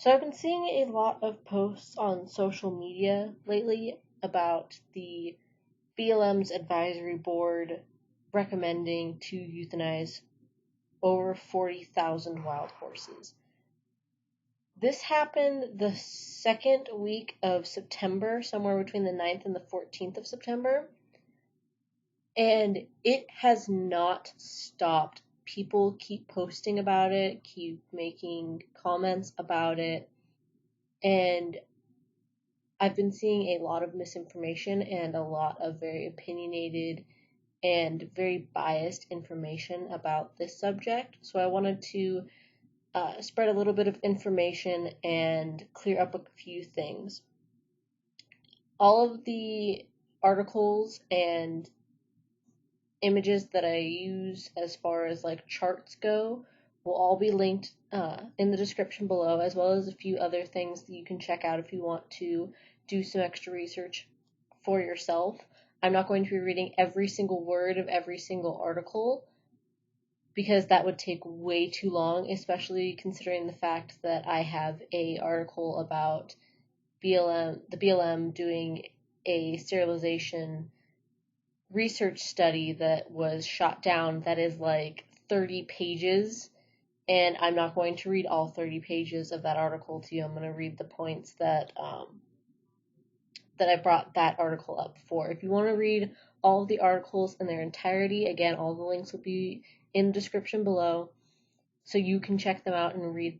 So I've been seeing a lot of posts on social media lately about the BLM's advisory board recommending to euthanize over 40,000 wild horses. This happened the second week of September, somewhere between the 9th and the 14th of September, and it has not stopped. People keep posting about it, keep making comments about it, and I've been seeing a lot of misinformation and a lot of very opinionated and very biased information about this subject. So I wanted to spread a little bit of information and clear up a few things. All of the articles and images that I use as far as like charts go will all be linked in the description below, as well as a few other things that you can check out if you want to do some extra research for yourself. I'm not going to be reading every single word of every single article because that would take way too long, especially considering the fact that I have an article about the BLM doing a sterilization research study that was shot down that is like 30 pages, and I'm not going to read all 30 pages of that article to you. I'm going to read the points that I brought that article up for. If you want to read all of the articles in their entirety, again, all the links will be in the description below, so you can check them out and read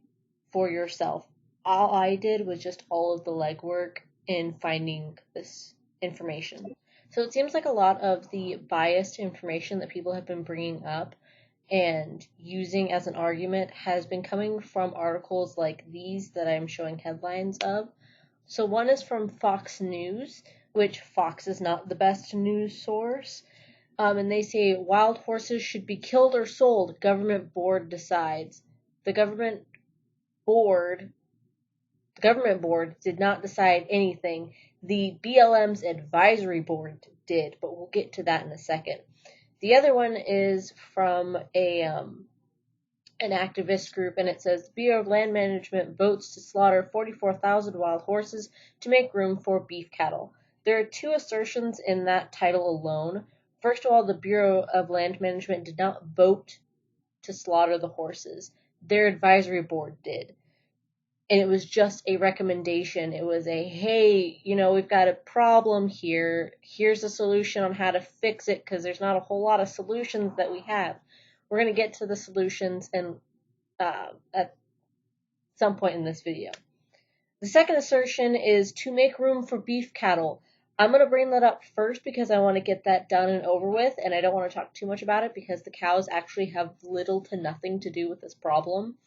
for yourself. All I did was just all of the legwork in finding this information. So it seems like a lot of the biased information that people have been bringing up and using as an argument has been coming from articles like these that I'm showing headlines of. So one is from Fox News, which Fox is not the best news source. And they say wild horses should be killed or sold. Government board decides. The government board did not decide anything. The BLM's advisory board did, but we'll get to that in a second. The other one is from an activist group, and it says, Bureau of Land Management votes to slaughter 44,000 wild horses to make room for beef cattle. There are two assertions in that title alone. First of all, the Bureau of Land Management did not vote to slaughter the horses. Their advisory board did. And it was just a recommendation. It was a, hey, we've got a problem here. Here's a solution on how to fix it, because there's not a whole lot of solutions that we have. We're going to get to the solutions at some point in this video. The second assertion is to make room for beef cattle. I'm going to bring that up first because I want to get that done and over with, and I don't want to talk too much about it because the cows actually have little to nothing to do with this problem.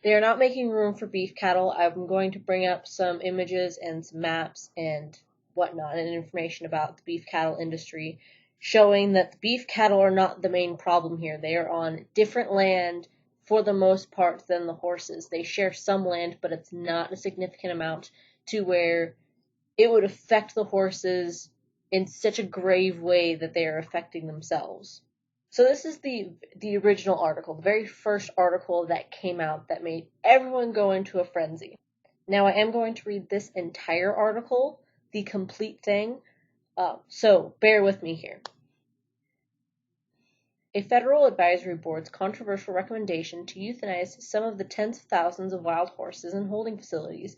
They are not making room for beef cattle. I'm going to bring up some images and some maps and whatnot and information about the beef cattle industry, showing that the beef cattle are not the main problem here. They are on different land for the most part than the horses. They share some land, but it's not a significant amount to where it would affect the horses in such a grave way that they are affecting themselves. So this is the original article, the very first article that came out that made everyone go into a frenzy. Now I am going to read this entire article, the complete thing, so bear with me here. A federal advisory board's controversial recommendation to euthanize some of the tens of thousands of wild horses in holding facilities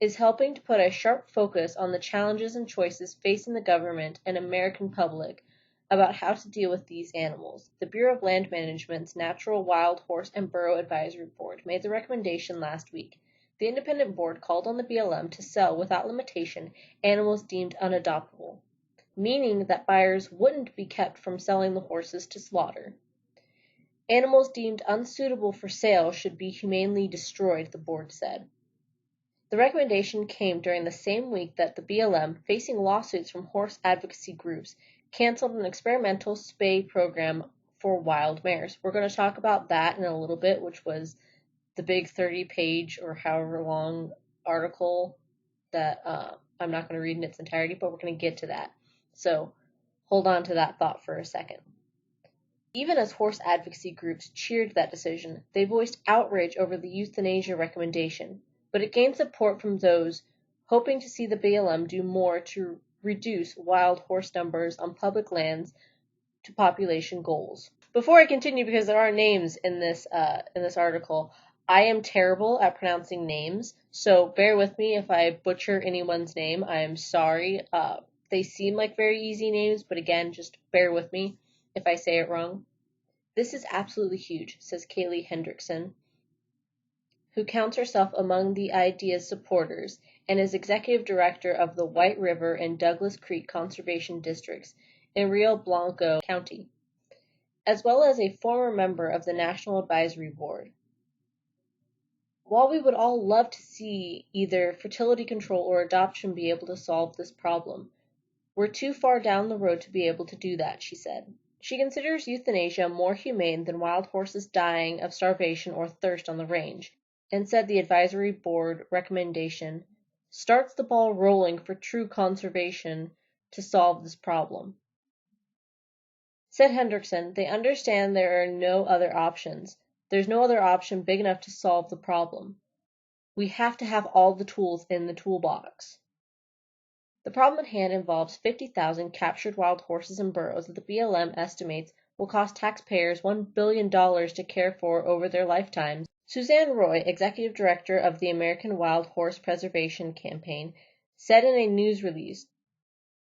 is helping to put a sharp focus on the challenges and choices facing the government and American public about how to deal with these animals. The Bureau of Land Management's Natural Wild Horse and Burro Advisory Board made the recommendation last week. The independent board called on the BLM to sell without limitation animals deemed unadoptable, meaning that buyers wouldn't be kept from selling the horses to slaughter. Animals deemed unsuitable for sale should be humanely destroyed, the board said. The recommendation came during the same week that the BLM, facing lawsuits from horse advocacy groups, canceled an experimental spay program for wild mares. We're going to talk about that in a little bit, which was the big 30-page or however long article that I'm not going to read in its entirety, but we're going to get to that. So hold on to that thought for a second. Even as horse advocacy groups cheered that decision, they voiced outrage over the euthanasia recommendation, but it gained support from those hoping to see the BLM do more to reduce wild horse numbers on public lands to population goals. Before I continue, because there are names in this article, I am terrible at pronouncing names, so bear with me if I butcher anyone's name. I am sorry. They seem like very easy names, but again, just bear with me if I say it wrong. This is absolutely huge, says Kaylee Hendrickson, who counts herself among the idea's supporters and is executive director of the White River and Douglas Creek Conservation Districts in Rio Blanco County, as well as a former member of the National Advisory Board. While we would all love to see either fertility control or adoption be able to solve this problem, we're too far down the road to be able to do that, she said. She considers euthanasia more humane than wild horses dying of starvation or thirst on the range, and said the advisory board recommendation starts the ball rolling for true conservation to solve this problem. Said Hendrickson, they understand there are no other options. There's no other option big enough to solve the problem. We have to have all the tools in the toolbox. The problem at hand involves 50,000 captured wild horses and burros that the BLM estimates will cost taxpayers $1 billion to care for over their lifetimes. Suzanne Roy, executive director of the American Wild Horse Preservation Campaign, said in a news release,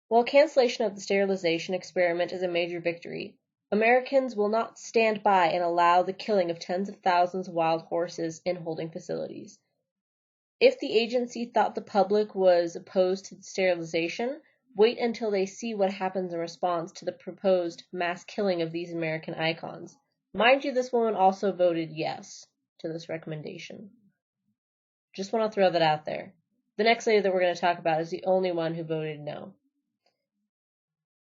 while cancellation of the sterilization experiment is a major victory, Americans will not stand by and allow the killing of tens of thousands of wild horses in holding facilities. If the agency thought the public was opposed to sterilization, wait until they see what happens in response to the proposed mass killing of these American icons. Mind you, this woman also voted yes to this recommendation. Just want to throw that out there. The next lady that we're going to talk about is the only one who voted no.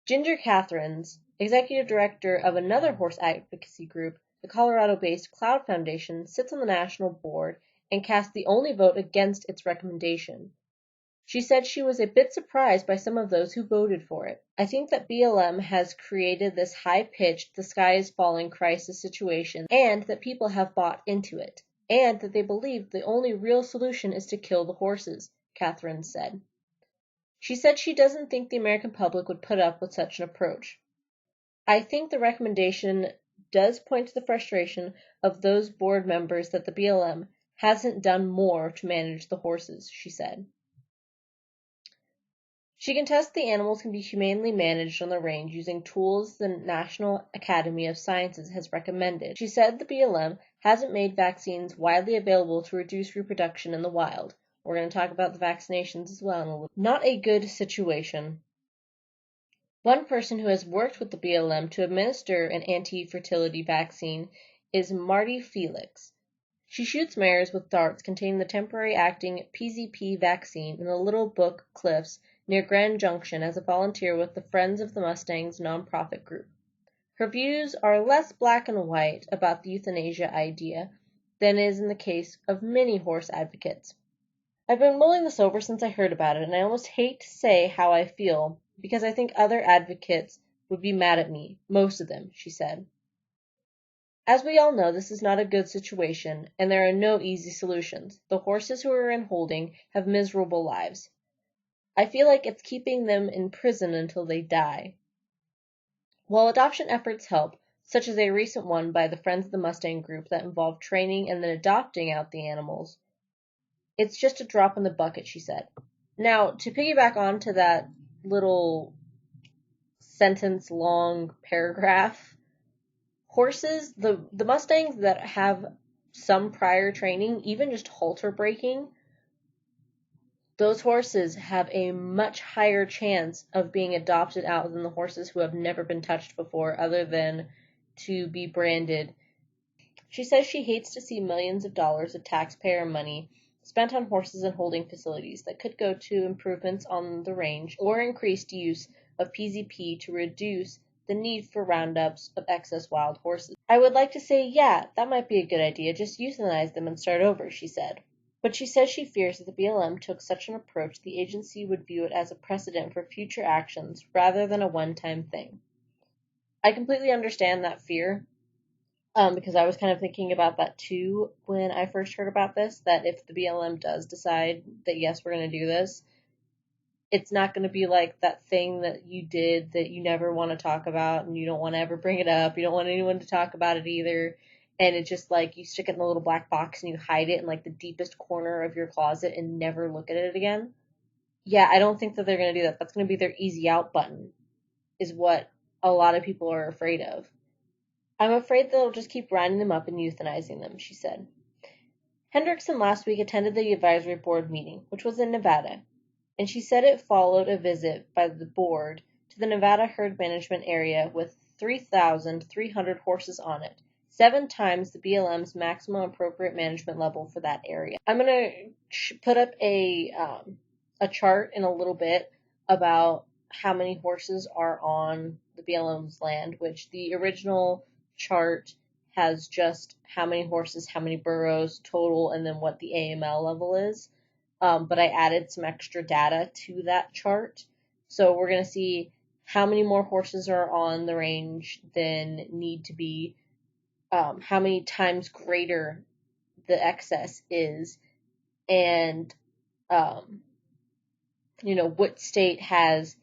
Ginger Catherines, executive director of another horse advocacy group, the Colorado-based Cloud Foundation, sits on the national board and cast the only vote against its recommendation. She said she was a bit surprised by some of those who voted for it. I think that BLM has created this high-pitched, the sky is falling crisis situation, and that people have bought into it, and that they believe the only real solution is to kill the horses, Catherine said. She said she doesn't think the American public would put up with such an approach. I think the recommendation does point to the frustration of those board members that the BLM hasn't done more to manage the horses, she said. She contests the animals can be humanely managed on the range using tools the National Academy of Sciences has recommended. She said the BLM hasn't made vaccines widely available to reduce reproduction in the wild. We're going to talk about the vaccinations as well in a little. Not a good situation. One person who has worked with the BLM to administer an anti-fertility vaccine is Marty Felix. She shoots mares with darts containing the temporary acting PZP vaccine in the Little Book Cliffs near Grand Junction as a volunteer with the Friends of the Mustangs nonprofit group. Her views are less black and white about the euthanasia idea than is in the case of many horse advocates. I've been mulling this over since I heard about it, and I almost hate to say how I feel because I think other advocates would be mad at me, most of them, she said. As we all know, this is not a good situation, and there are no easy solutions. The horses who are in holding have miserable lives. I feel like it's keeping them in prison until they die. While adoption efforts help, such as a recent one by the Friends of the Mustang group that involved training and then adopting out the animals, it's just a drop in the bucket, she said. Now, to piggyback onto that little sentence-long paragraph, horses, the Mustangs that have some prior training, even just halter breaking, those horses have a much higher chance of being adopted out than the horses who have never been touched before other than to be branded. She says she hates to see millions of dollars of taxpayer money spent on horses and holding facilities that could go to improvements on the range or increased use of PZP to reduce the need for roundups of excess wild horses. I would like to say, yeah, that might be a good idea, just euthanize them and start over, she said. But she says she fears that the BLM took such an approach the agency would view it as a precedent for future actions rather than a one-time thing. I completely understand that fear, because I was kind of thinking about that too when I first heard about this, that if the BLM does decide that yes, we're going to do this, it's not going to be like that thing that you did that you never want to talk about and you don't want to ever bring it up. You don't want anyone to talk about it either. And it's just like you stick it in a little black box and you hide it in like the deepest corner of your closet and never look at it again. Yeah, I don't think that they're going to do that. That's going to be their easy out button, is what a lot of people are afraid of. I'm afraid they'll just keep grinding them up and euthanizing them, she said. Hendrickson last week attended the advisory board meeting, which was in Nevada, and she said it followed a visit by the board to the Nevada herd management area with 3,300 horses on it, 7 times the BLM's maximum appropriate management level for that area. I'm going to put up a chart in a little bit about how many horses are on the BLM's land, which the original chart has just how many horses, how many burros total, and then what the AML level is. But I added some extra data to that chart. So we're going to see how many more horses are on the range than need to be, how many times greater the excess is, and, what state has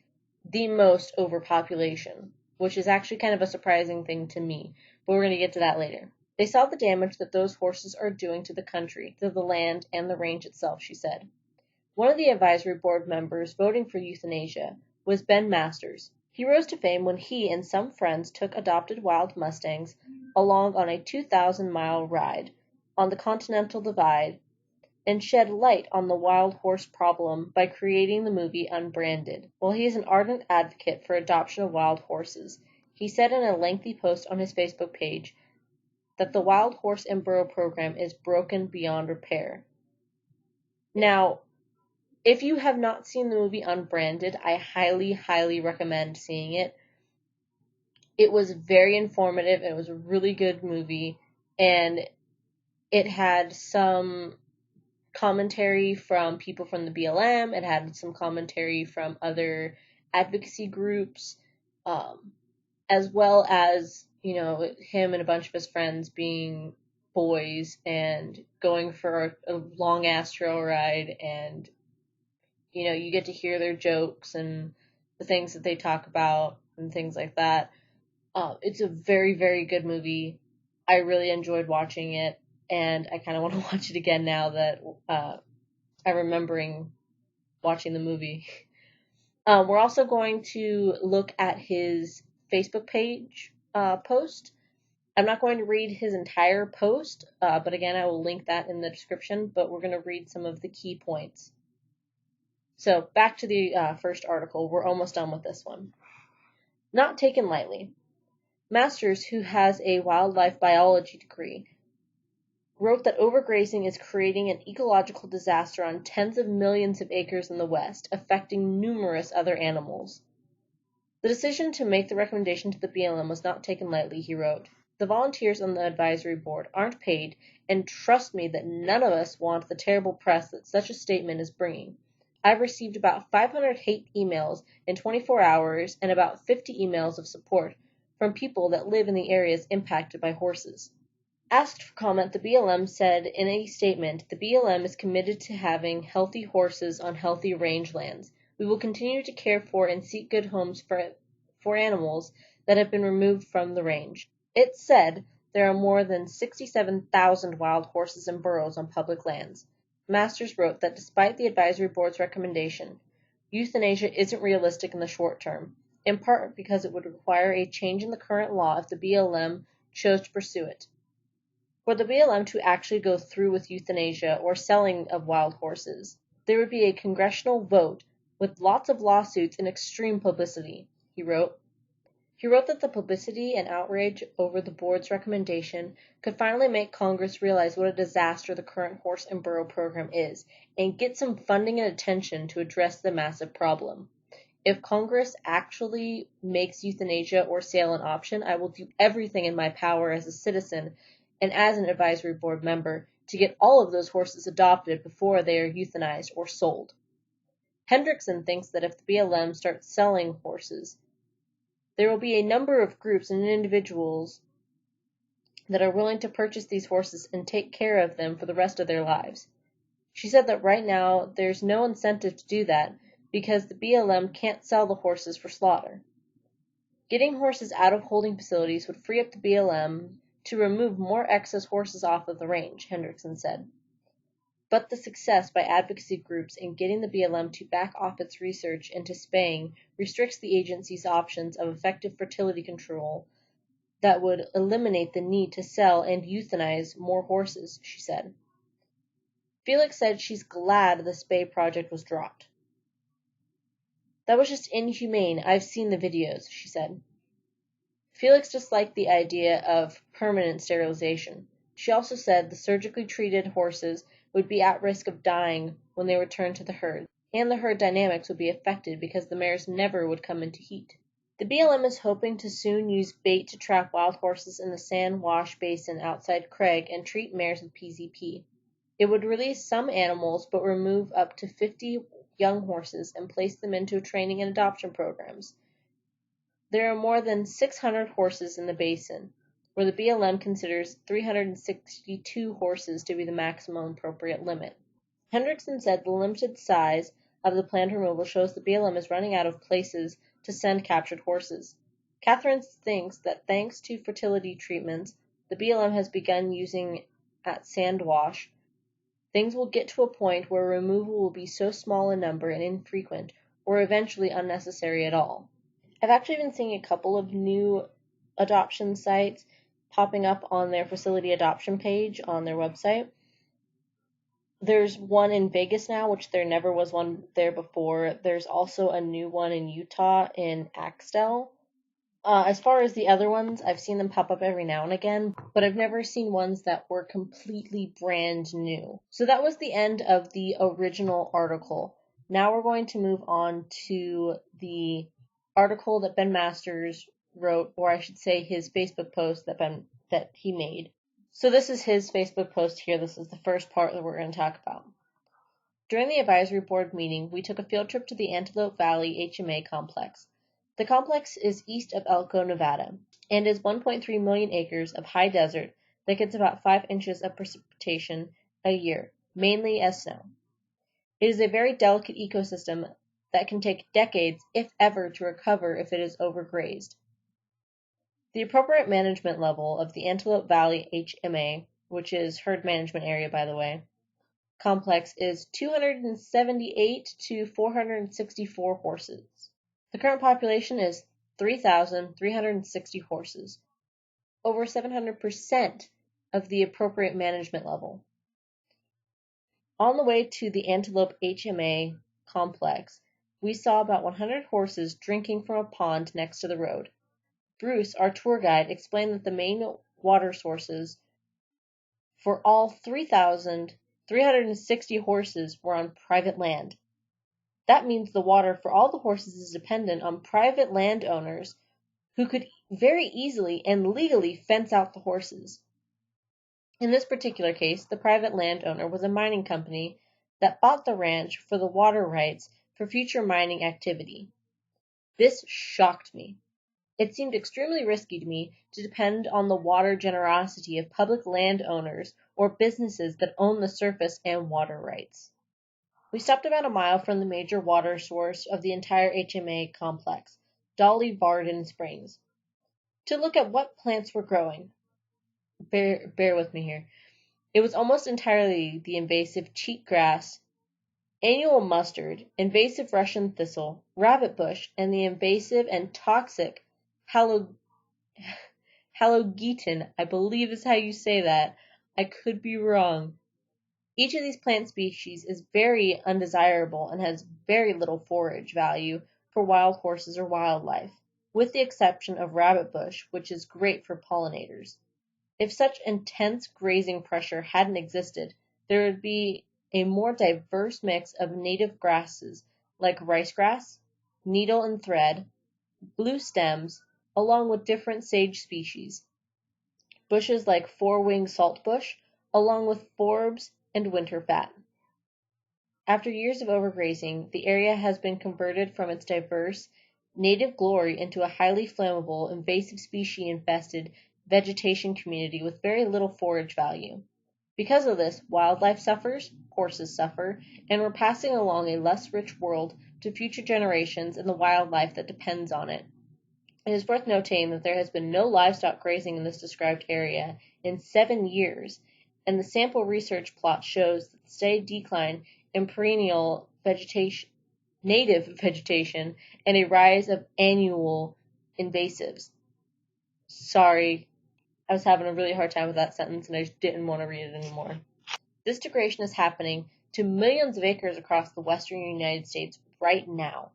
the most overpopulation, which is actually kind of a surprising thing to me, but we're going to get to that later. They saw the damage that those horses are doing to the country, to the land, and the range itself, she said. One of the advisory board members voting for euthanasia was Ben Masters. He rose to fame when he and some friends took adopted wild Mustangs along on a 2,000-mile ride on the Continental Divide and shed light on the wild horse problem by creating the movie Unbranded. While he is an ardent advocate for adoption of wild horses, he said in a lengthy post on his Facebook page that the wild horse and burro program is broken beyond repair. Now, if you have not seen the movie Unbranded, I highly, highly recommend seeing it. It was very informative. It was a really good movie, and it had some commentary from people from the BLM. It had some commentary from other advocacy groups, as well as, him and a bunch of his friends being boys and going for a long-ass trail ride, and, you get to hear their jokes and the things that they talk about and things like that. It's a very, very good movie. I really enjoyed watching it, and I kind of want to watch it again now that I'm remembering watching the movie. We're also going to look at his Facebook page post. I'm not going to read his entire post, but again, I will link that in the description, but we're going to read some of the key points. So back to the first article. We're almost done with this one. Not taken lightly. Masters, who has a wildlife biology degree, wrote that overgrazing is creating an ecological disaster on tens of millions of acres in the West, affecting numerous other animals. The decision to make the recommendation to the BLM was not taken lightly, he wrote. The volunteers on the advisory board aren't paid, and trust me that none of us want the terrible press that such a statement is bringing. I've received about 500 hate emails in 24 hours and about 50 emails of support from people that live in the areas impacted by horses. Asked for comment, the BLM said in a statement, the BLM is committed to having healthy horses on healthy rangelands. We will continue to care for and seek good homes for animals that have been removed from the range. It said there are more than 67,000 wild horses and burros on public lands. Masters wrote that despite the advisory board's recommendation, euthanasia isn't realistic in the short term, in part because it would require a change in the current law if the BLM chose to pursue it. For the BLM to actually go through with euthanasia or selling of wild horses, there would be a congressional vote with lots of lawsuits and extreme publicity, he wrote. He wrote that the publicity and outrage over the board's recommendation could finally make Congress realize what a disaster the current horse and burro program is and get some funding and attention to address the massive problem. If Congress actually makes euthanasia or sale an option, I will do everything in my power as a citizen and as an advisory board member to get all of those horses adopted before they are euthanized or sold. Hendrickson thinks that if the BLM starts selling horses, There will be a number of groups and individuals that are willing to purchase these horses and take care of them for the rest of their lives. She said that right now there's no incentive to do that because the BLM can't sell the horses for slaughter. Getting horses out of holding facilities would free up the BLM to remove more excess horses off of the range, Hendrickson said. But the success by advocacy groups in getting the BLM to back off its research into spaying restricts the agency's options of effective fertility control that would eliminate the need to sell and euthanize more horses, she said. Felix said she's glad the spay project was dropped. That was just inhumane. I've seen the videos, she said. Felix disliked the idea of permanent sterilization. She also said the surgically treated horses would be at risk of dying when they returned to the herd, and the herd dynamics would be affected because the mares never would come into heat. The BLM is hoping to soon use bait to trap wild horses in the sand wash basin outside Craig and treat mares with PZP. It would release some animals but remove up to 50 young horses and place them into training and adoption programs. There are more than 600 horses in the basin, where the BLM considers 362 horses to be the maximum appropriate limit. Hendrickson said the limited size of the planned removal shows the BLM is running out of places to send captured horses. Catherine thinks that thanks to fertility treatments the BLM has begun using at Sandwash, things will get to a point where removal will be so small in number and infrequent, or eventually unnecessary at all. I've actually been seeing a couple of new adoption sites popping up on their facility adoption page on their website. There's one in Vegas now, which there never was one there before. There's also a new one in Utah in Axtell. As far as the other ones, I've seen them pop up every now and again, but I've never seen ones that were completely brand new. So that was the end of the original article. Now we're going to move on to the article that Ben Masters wrote, or I should say his Facebook post that he made. So this is his Facebook post here. This is the first part that we're going to talk about. During the advisory board meeting, we took a field trip to the Antelope Valley HMA complex. The complex is east of Elko, Nevada, and is 1.3 million acres of high desert that gets about 5 inches of precipitation a year, mainly as snow. It is a very delicate ecosystem that can take decades, if ever, to recover if it is overgrazed. The appropriate management level of the Antelope Valley HMA, which is herd management area by the way, complex is 278 to 464 horses. The current population is 3,360 horses, over 700% of the appropriate management level. On the way to the Antelope HMA complex, we saw about 100 horses drinking from a pond next to the road. Bruce, our tour guide, explained that the main water sources for all 3,360 horses were on private land. That means the water for all the horses is dependent on private landowners who could very easily and legally fence out the horses. In this particular case, the private landowner was a mining company that bought the ranch for the water rights for future mining activity. This shocked me. It seemed extremely risky to me to depend on the water generosity of public landowners or businesses that own the surface and water rights. We stopped about a mile from the major water source of the entire HMA complex, Dolly Varden Springs, to look at what plants were growing. Bear with me here. It was almost entirely the invasive cheatgrass, annual mustard, invasive Russian thistle, rabbit bush, and the invasive and toxic halogeton, I believe is how you say that. I could be wrong. Each of these plant species is very undesirable and has very little forage value for wild horses or wildlife, with the exception of rabbit bush, which is great for pollinators. If such intense grazing pressure hadn't existed, there would be a more diverse mix of native grasses like ricegrass, needle and thread, blue stems, along with different sage species, bushes like four-winged saltbush, along with forbs and winter fat. After years of overgrazing, the area has been converted from its diverse native glory into a highly flammable, invasive species-infested vegetation community with very little forage value. Because of this, wildlife suffers, horses suffer, and we're passing along a less rich world to future generations and the wildlife that depends on it. It is worth noting that there has been no livestock grazing in this described area in 7 years, and the sample research plot shows that the steady decline in perennial vegetation, native vegetation, and a rise of annual invasives. Sorry, I was having a really hard time with that sentence and I just didn't want to read it anymore. This degradation is happening to millions of acres across the western United States right now.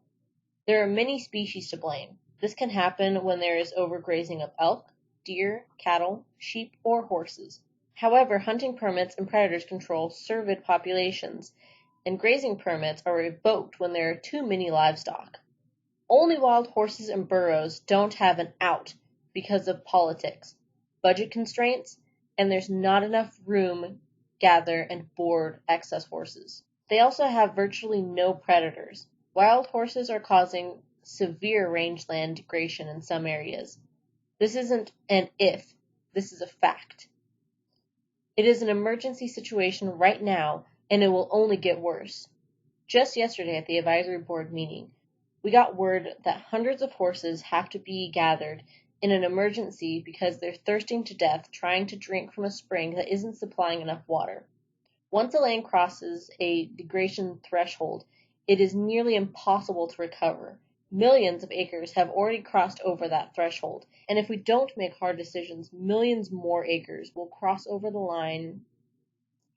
There are many species to blame. This can happen when there is overgrazing of elk, deer, cattle, sheep, or horses. However, hunting permits and predators control cervid populations, and grazing permits are revoked when there are too many livestock. Only wild horses and burros don't have an out because of politics, budget constraints, and there's not enough room gather and board excess horses. They also have virtually no predators. Wild horses are causing severe rangeland degradation in some areas. This isn't an if, this is a fact. It is an emergency situation right now, and it will only get worse. Just yesterday at the advisory board meeting, we got word that hundreds of horses have to be gathered in an emergency because they're thirsting to death trying to drink from a spring that isn't supplying enough water. Once a land crosses a degradation threshold, it is nearly impossible to recover. Millions of acres have already crossed over that threshold, and if we don't make hard decisions, millions more acres will cross over the line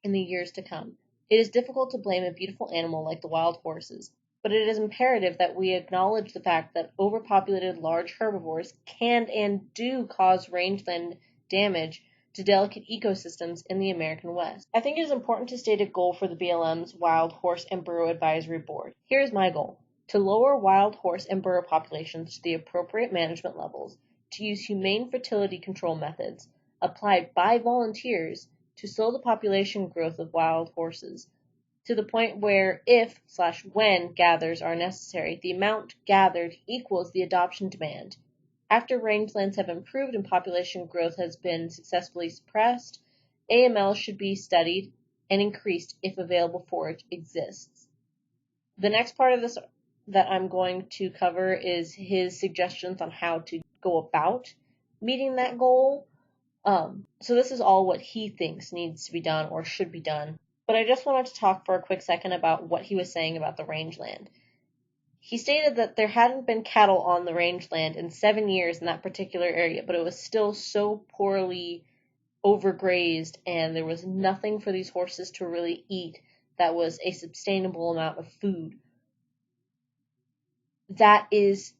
in the years to come. It is difficult to blame a beautiful animal like the wild horses, but it is imperative that we acknowledge the fact that overpopulated large herbivores can and do cause rangeland damage to delicate ecosystems in the American West. I think it is important to state a goal for the BLM's Wild Horse and Burro Advisory Board. Here is my goal: to lower wild horse and burro populations to the appropriate management levels, to use humane fertility control methods applied by volunteers to slow the population growth of wild horses, to the point where if/when gathers are necessary, the amount gathered equals the adoption demand. After rangelands have improved and population growth has been successfully suppressed, AML should be studied and increased if available forage exists. The next part of this that I'm going to cover is his suggestions on how to go about meeting that goal. So this is all what he thinks needs to be done or should be done. But I just wanted to talk for a quick second about what he was saying about the rangeland. He stated that there hadn't been cattle on the rangeland in 7 years in that particular area, but it was still so poorly overgrazed and there was nothing for these horses to really eat that was a sustainable amount of food. That is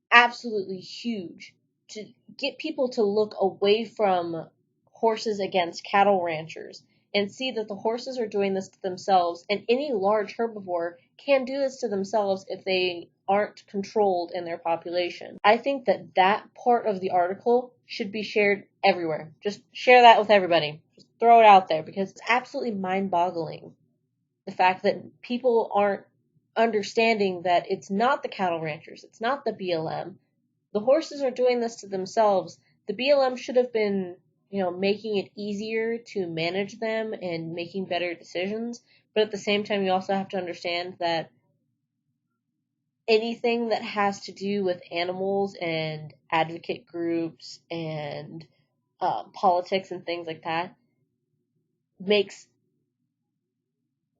absolutely huge. To get people to look away from horses against cattle ranchers and see that the horses are doing this to themselves, and any large herbivore can do this to themselves if they aren't controlled in their population. I think that that part of the article should be shared everywhere. Just share that with everybody. Just throw it out there because it's absolutely mind-boggling. The fact that people aren't understanding that it's not the cattle ranchers, it's not the BLM. The horses are doing this to themselves. The BLM should have been, making it easier to manage them and making better decisions. But at the same time, you also have to understand that anything that has to do with animals and advocate groups and politics and things like that makes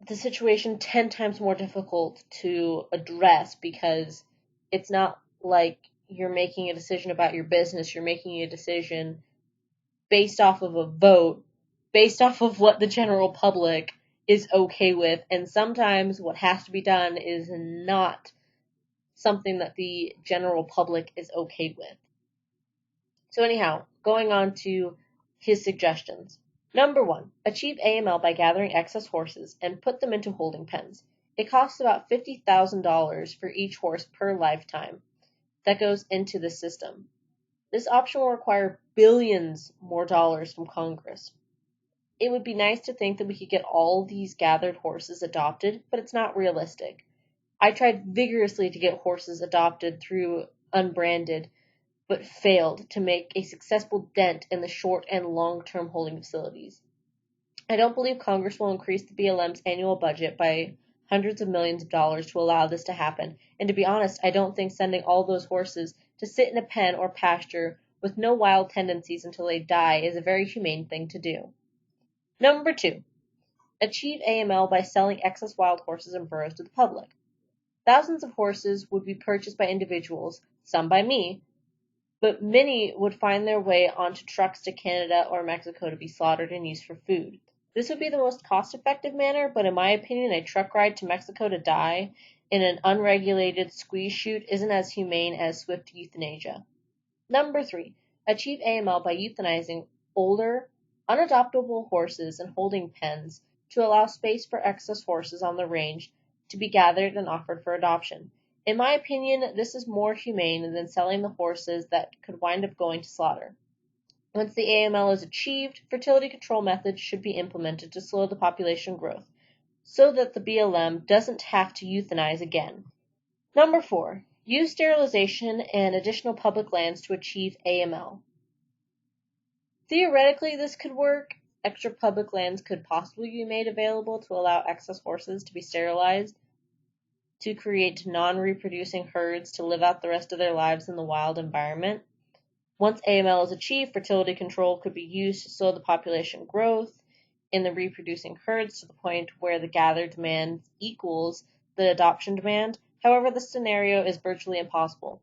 the situation 10 times more difficult to address, because it's not like you're making a decision about your business. You're making a decision based off of a vote, based off of what the general public is okay with. And sometimes what has to be done is not something that the general public is okay with. So anyhow, going on to his suggestions. Number 1, achieve AML by gathering excess horses and put them into holding pens. It costs about $50,000 for each horse per lifetime that goes into the system. This option will require billions more dollars from Congress. It would be nice to think that we could get all these gathered horses adopted, but it's not realistic. I tried vigorously to get horses adopted through unbranded, but failed to make a successful dent in the short and long-term holding facilities. I don't believe Congress will increase the BLM's annual budget by hundreds of millions of dollars to allow this to happen, and to be honest, I don't think sending all those horses to sit in a pen or pasture with no wild tendencies until they die is a very humane thing to do. Number 2. Achieve AML by selling excess wild horses and burros to the public. Thousands of horses would be purchased by individuals, some by me, but many would find their way onto trucks to Canada or Mexico to be slaughtered and used for food. This would be the most cost-effective manner, but in my opinion, a truck ride to Mexico to die in an unregulated squeeze chute isn't as humane as swift euthanasia. Number 3. Achieve AML by euthanizing older, unadoptable horses in holding pens to allow space for excess horses on the range to be gathered and offered for adoption. In my opinion, this is more humane than selling the horses that could wind up going to slaughter. Once the AML is achieved, fertility control methods should be implemented to slow the population growth, so that the BLM doesn't have to euthanize again. Number 4. Use sterilization and additional public lands to achieve AML. Theoretically, this could work. Extra public lands could possibly be made available to allow excess horses to be sterilized, to create non-reproducing herds to live out the rest of their lives in the wild environment. Once AML is achieved, fertility control could be used to slow the population growth in the reproducing herds to the point where the gather demand equals the adoption demand. However, this scenario is virtually impossible.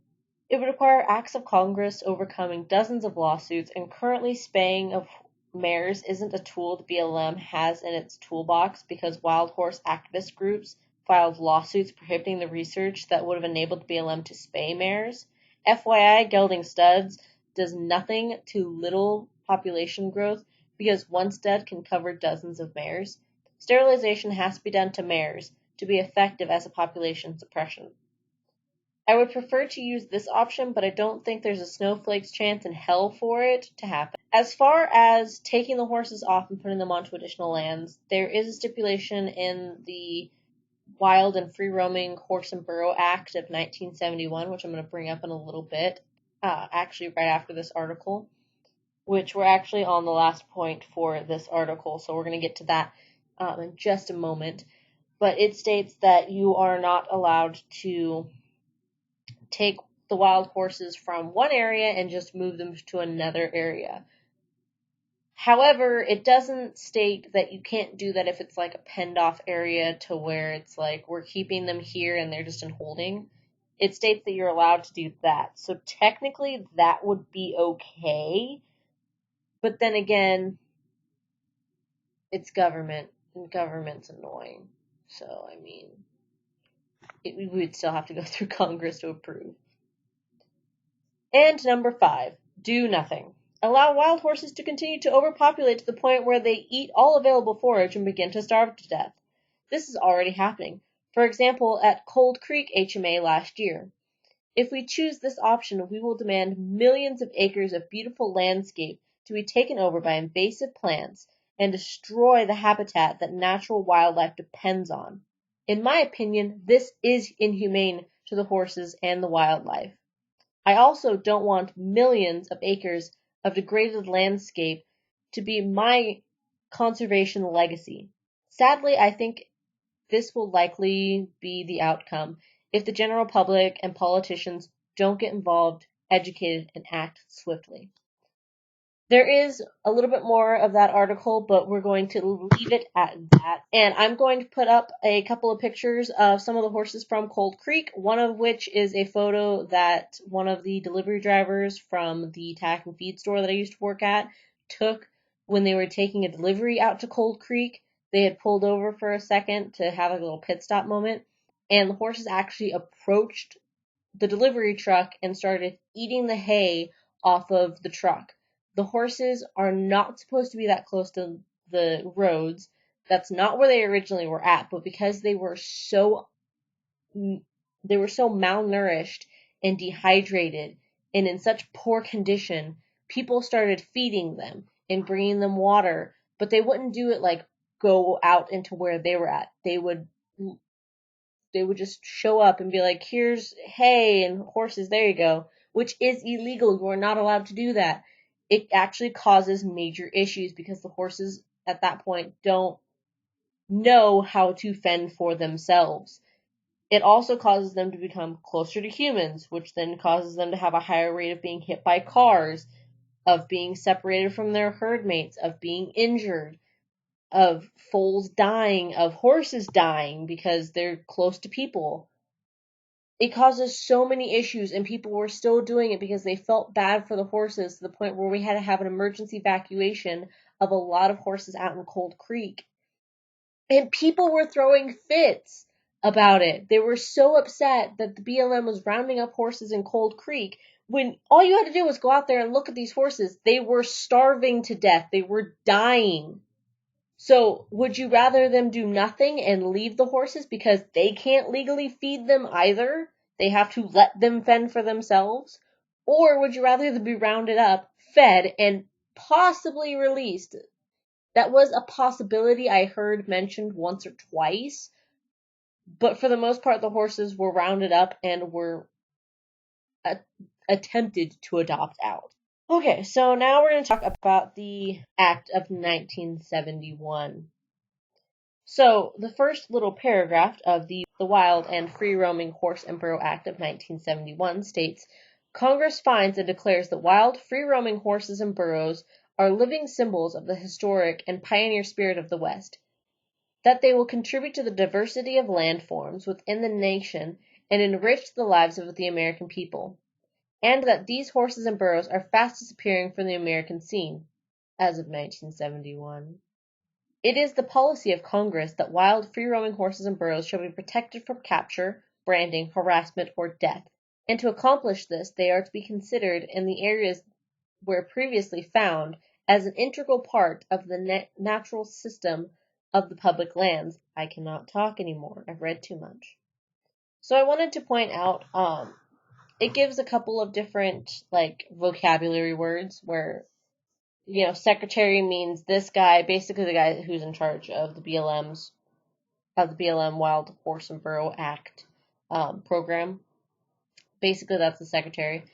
It would require acts of Congress overcoming dozens of lawsuits, and currently spaying of mares isn't a tool the BLM has in its toolbox because wild horse activist groups filed lawsuits prohibiting the research that would have enabled the BLM to spay mares. FYI, gelding studs does nothing to little population growth because one stud can cover dozens of mares. Sterilization has to be done to mares to be effective as a population suppression. I would prefer to use this option, but I don't think there's a snowflake's chance in hell for it to happen. As far as taking the horses off and putting them onto additional lands, there is a stipulation in the Wild and Free Roaming Horse and Burro Act of 1971, which I'm going to bring up in a little bit, actually right after this article, which we're actually on the last point for this article, so we're going to get to that in just a moment. But it states that you are not allowed to take the wild horses from one area and just move them to another area. However, it doesn't state that you can't do that if it's like a penned off area to where it's like we're keeping them here and they're just in holding. It states that you're allowed to do that. So technically that would be okay. But then again, it's government, and government's annoying. So, I mean, we would still have to go through Congress to approve. And number 5, do nothing. Allow wild horses to continue to overpopulate to the point where they eat all available forage and begin to starve to death. This is already happening. For example, at Cold Creek HMA last year. If we choose this option, we will demand millions of acres of beautiful landscape to be taken over by invasive plants and destroy the habitat that natural wildlife depends on. In my opinion, this is inhumane to the horses and the wildlife. I also don't want millions of acres of degraded landscape to be my conservation legacy. Sadly, I think this will likely be the outcome if the general public and politicians don't get involved, educated, and act swiftly. There is a little bit more of that article, but we're going to leave it at that. And I'm going to put up a couple of pictures of some of the horses from Cold Creek, one of which is a photo that one of the delivery drivers from the tack and feed store that I used to work at took when they were taking a delivery out to Cold Creek. They had pulled over for a second to have a little pit stop moment, and the horses actually approached the delivery truck and started eating the hay off of the truck. The horses are not supposed to be that close to the roads. That's not where they originally were at, but because they were so malnourished and dehydrated and in such poor condition, people started feeding them and bringing them water, but they wouldn't do it like go out into where they were at. They would they would just show up and be like, here's hay and horses, there you go, which is illegal. You are not allowed to do that. It actually causes major issues because the horses at that point don't know how to fend for themselves. It also causes them to become closer to humans, which then causes them to have a higher rate of being hit by cars, of being separated from their herd mates, of being injured, of foals dying, of horses dying because they're close to people. It causes so many issues, and people were still doing it because they felt bad for the horses to the point where we had to have an emergency evacuation of a lot of horses out in Cold Creek. And people were throwing fits about it. They were so upset that the BLM was rounding up horses in Cold Creek when all you had to do was go out there and look at these horses. They were starving to death. They were dying. So would you rather them do nothing and leave the horses because they can't legally feed them either? They have to let them fend for themselves? Or would you rather them be rounded up, fed, and possibly released? That was a possibility I heard mentioned once or twice, but for the most part, the horses were rounded up and were attempted to adopt out. Okay, so now we're going to talk about the Act of 1971. So the first little paragraph of the Wild and Free-Roaming Horse and Burro Act of 1971 states, Congress finds and declares that wild, free-roaming horses and burros are living symbols of the historic and pioneer spirit of the West, that they will contribute to the diversity of landforms within the nation and enrich the lives of the American people, and that these horses and burros are fast disappearing from the American scene, as of 1971. It is the policy of Congress that wild, free-roaming horses and burros shall be protected from capture, branding, harassment, or death, and to accomplish this they are to be considered in the areas where previously found as an integral part of the natural system of the public lands. I cannot talk anymore. I've read too much. So I wanted to point out, it gives a couple of different, vocabulary words where, secretary means this guy, basically the guy who's in charge of the BLM Wild Horse and Burro Act, program. Basically, that's the secretary.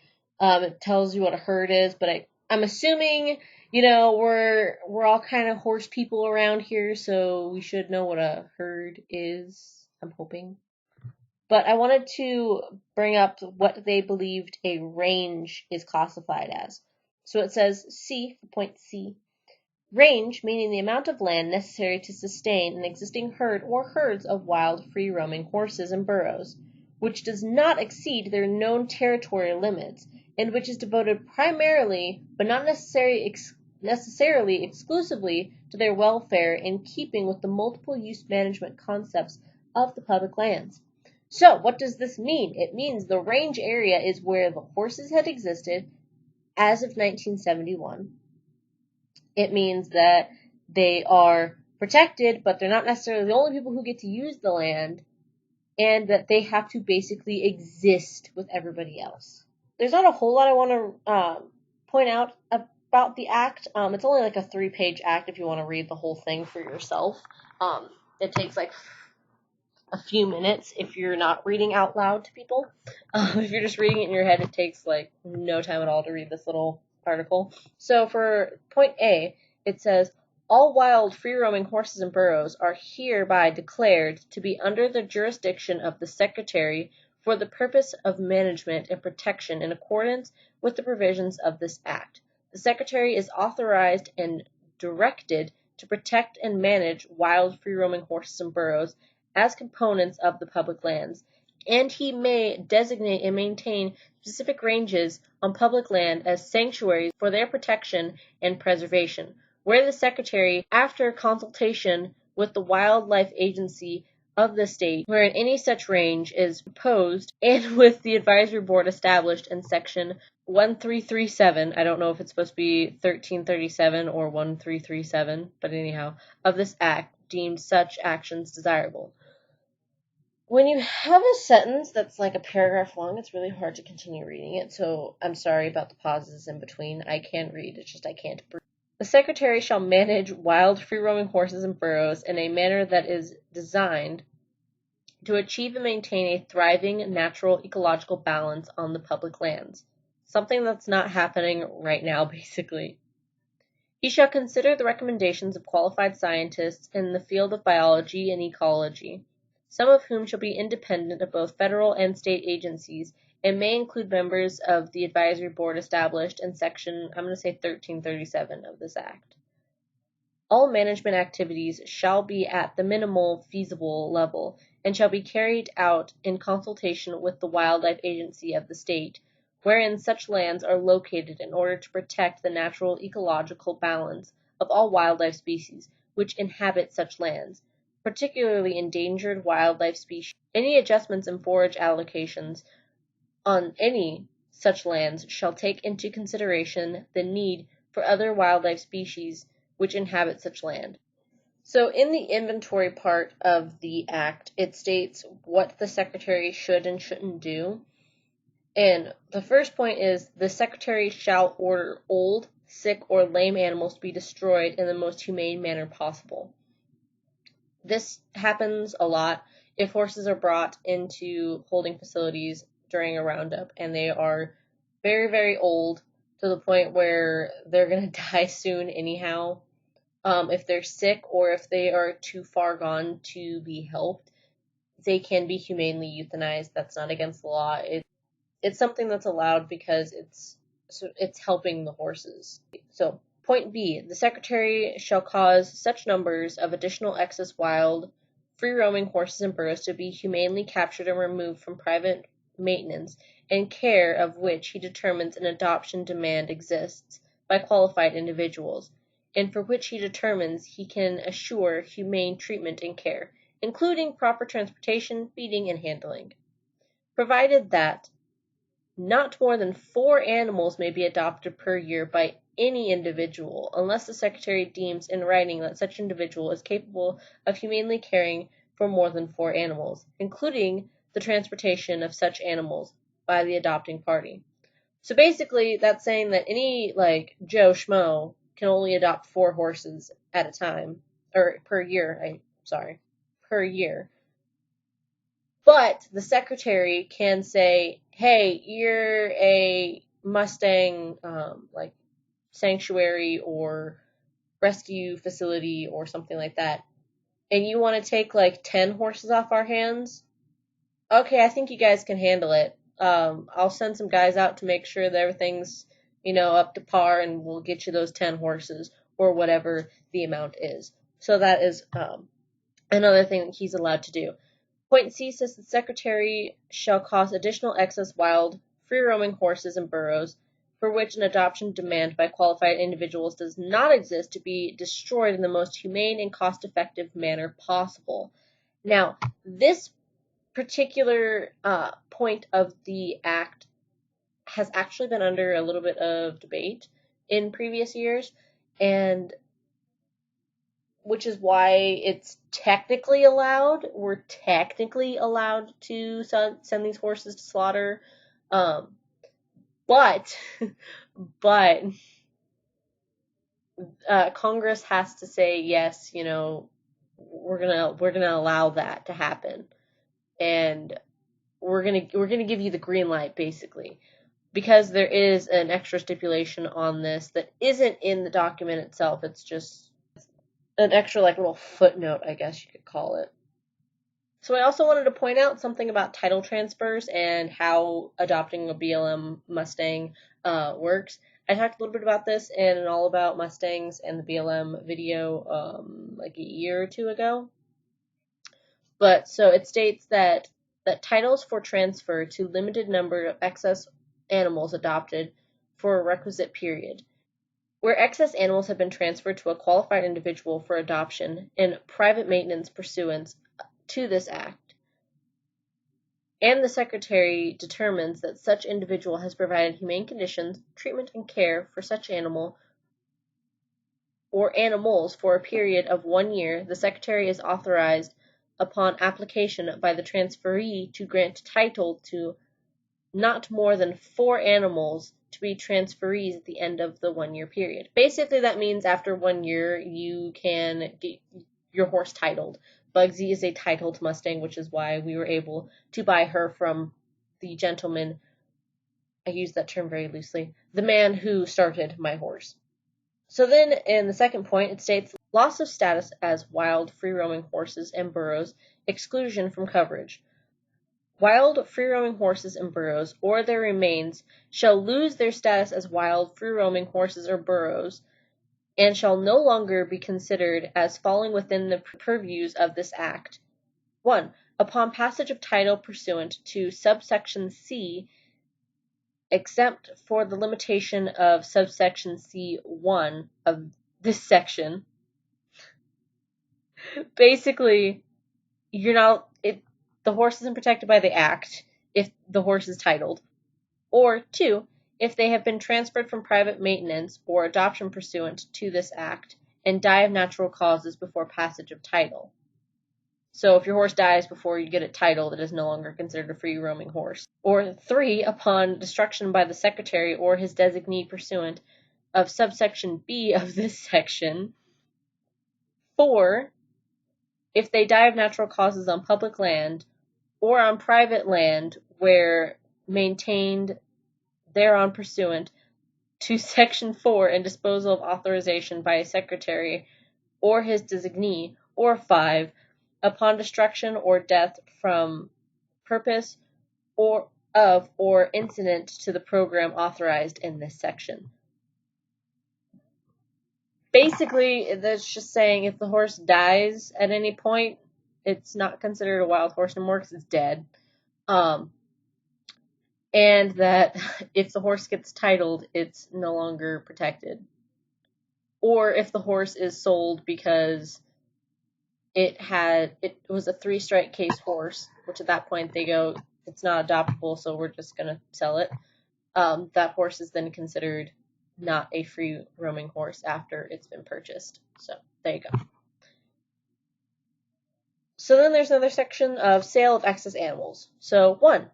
It tells you what a herd is, but I'm assuming, we're all kind of horse people around here, so we should know what a herd is, I'm hoping. But I wanted to bring up what they believed a range is classified as. So it says C, point C. Range, meaning the amount of land necessary to sustain an existing herd or herds of wild, free-roaming horses and burros, which does not exceed their known territorial limits, and which is devoted primarily, but not necessarily exclusively, to their welfare in keeping with the multiple-use management concepts of the public lands. So, what does this mean? It means the range area is where the horses had existed as of 1971. It means that they are protected, but they're not necessarily the only people who get to use the land, and that they have to basically exist with everybody else. There's not a whole lot I want to point out about the act. It's only like a 3-page act if you want to read the whole thing for yourself. It takes like a few minutes if you're not reading out loud to people. If you're just reading it in your head, it takes like no time at all to read this little article. So for point A, it says, all wild, free-roaming horses and burros are hereby declared to be under the jurisdiction of the Secretary for the purpose of management and protection in accordance with the provisions of this Act. The Secretary is authorized and directed to protect and manage wild, free-roaming horses and burros as components of the public lands, and he may designate and maintain specific ranges on public land as sanctuaries for their protection and preservation, where the Secretary, after consultation with the Wildlife Agency of the state wherein any such range is proposed, and with the advisory board established in section 1337, I don't know if it's supposed to be 1337 or 1337, but anyhow, of this act, deemed such actions desirable. When you have a sentence that's like a paragraph long, it's really hard to continue reading it, so I'm sorry about the pauses in between. I can read, it's just I can't breathe. The Secretary shall manage wild, free-roaming horses and burros in a manner that is designed to achieve and maintain a thriving natural ecological balance on the public lands. Something that's not happening right now, basically. He shall consider the recommendations of qualified scientists in the field of biology and ecology, some of whom shall be independent of both federal and state agencies, and may include members of the advisory board established in section, I'm going to say 1337 of this act. All management activities shall be at the minimal feasible level and shall be carried out in consultation with the wildlife agency of the state, wherein such lands are located in order to protect the natural ecological balance of all wildlife species which inhabit such lands, particularly endangered wildlife species. Any adjustments in forage allocations on any such lands shall take into consideration the need for other wildlife species which inhabit such land. So in the inventory part of the act, it states what the secretary should and shouldn't do. And the first point is the secretary shall order old, sick, or lame animals to be destroyed in the most humane manner possible. This happens a lot if horses are brought into holding facilities during a roundup and they are very, very old to the point where they're going to die soon anyhow. If they're sick or if they are too far gone to be helped, they can be humanely euthanized. That's not against the law. It's something that's allowed because it's helping the horses. So, point B, the secretary shall cause such numbers of additional excess wild, free-roaming horses and burros to be humanely captured and removed from private maintenance and care of which he determines an adoption demand exists by qualified individuals, and for which he determines he can assure humane treatment and care, including proper transportation, feeding, and handling. Provided that not more than 4 animals may be adopted per year by any individual, unless the secretary deems in writing that such individual is capable of humanely caring for more than 4 animals, including the transportation of such animals by the adopting party. So basically, that's saying that any, Joe Schmo can only adopt 4 horses at a time, or per year, per year. But the secretary can say, hey, you're a Mustang, sanctuary or rescue facility or something like that, and you want to take 10 horses off our hands? Okay, I think you guys can handle it. I'll send some guys out to make sure that everything's, up to par, and we'll get you those 10 horses or whatever the amount is. So that is another thing that he's allowed to do. Point C says the secretary shall cause additional excess wild, free-roaming horses and burros for which an adoption demand by qualified individuals does not exist to be destroyed in the most humane and cost-effective manner possible. Now, this particular point of the act has actually been under a little bit of debate in previous years, and which is why it's technically allowed. We're technically allowed to send these horses to slaughter, but Congress has to say yes. We're gonna allow that to happen, and we're gonna give you the green light, basically, because there is an extra stipulation on this that isn't in the document itself. It's just an extra little footnote, I guess you could call it. So I also wanted to point out something about title transfers and how adopting a BLM Mustang works. I talked a little bit about this in an All About Mustangs and the BLM video a year or 2 ago. But so it states that titles for transfer to limited number of excess animals adopted for a requisite period. Where excess animals have been transferred to a qualified individual for adoption in private maintenance pursuant to this act, and the secretary determines that such individual has provided humane conditions, treatment, and care for such animal or animals for a period of 1 year, the secretary is authorized, upon application by the transferee, to grant title to not more than 4 animals to be transferees at the end of the 1 year period. Basically, that means after 1 year, you can get your horse titled. Bugsy is a titled Mustang, which is why we were able to buy her from the gentleman, I use that term very loosely, the man who started my horse. So then in the second point, it states loss of status as wild free-roaming horses and burros, exclusion from coverage. Wild free-roaming horses and burros, or their remains, shall lose their status as wild free-roaming horses or burros, and shall no longer be considered as falling within the purviews of this Act. 1. Upon passage of title pursuant to subsection C, except for the limitation of subsection C1 of this section. Basically, the horse isn't protected by the Act if the horse is titled. Or 2, if they have been transferred from private maintenance or adoption pursuant to this Act and die of natural causes before passage of title. So if your horse dies before you get it titled, it is no longer considered a free-roaming horse. Or 3, upon destruction by the Secretary or his designee pursuant of subsection B of this section. 4, if they die of natural causes on public land or on private land where maintained thereon pursuant to section 4 and disposal of authorization by a Secretary or his designee. Or 5, upon destruction or death from purpose or incident to the program authorized in this section. Basically, that's just saying if the horse dies at any point, it's not considered a wild horse anymore because it's dead. And that if the horse gets titled, it's no longer protected. Or if the horse is sold because it was a 3-strike case horse, which at that point they go, it's not adoptable, so we're just going to sell it. That horse is then considered not a free roaming horse after it's been purchased. So there you go. So then there's another section of sale of excess animals. So 1,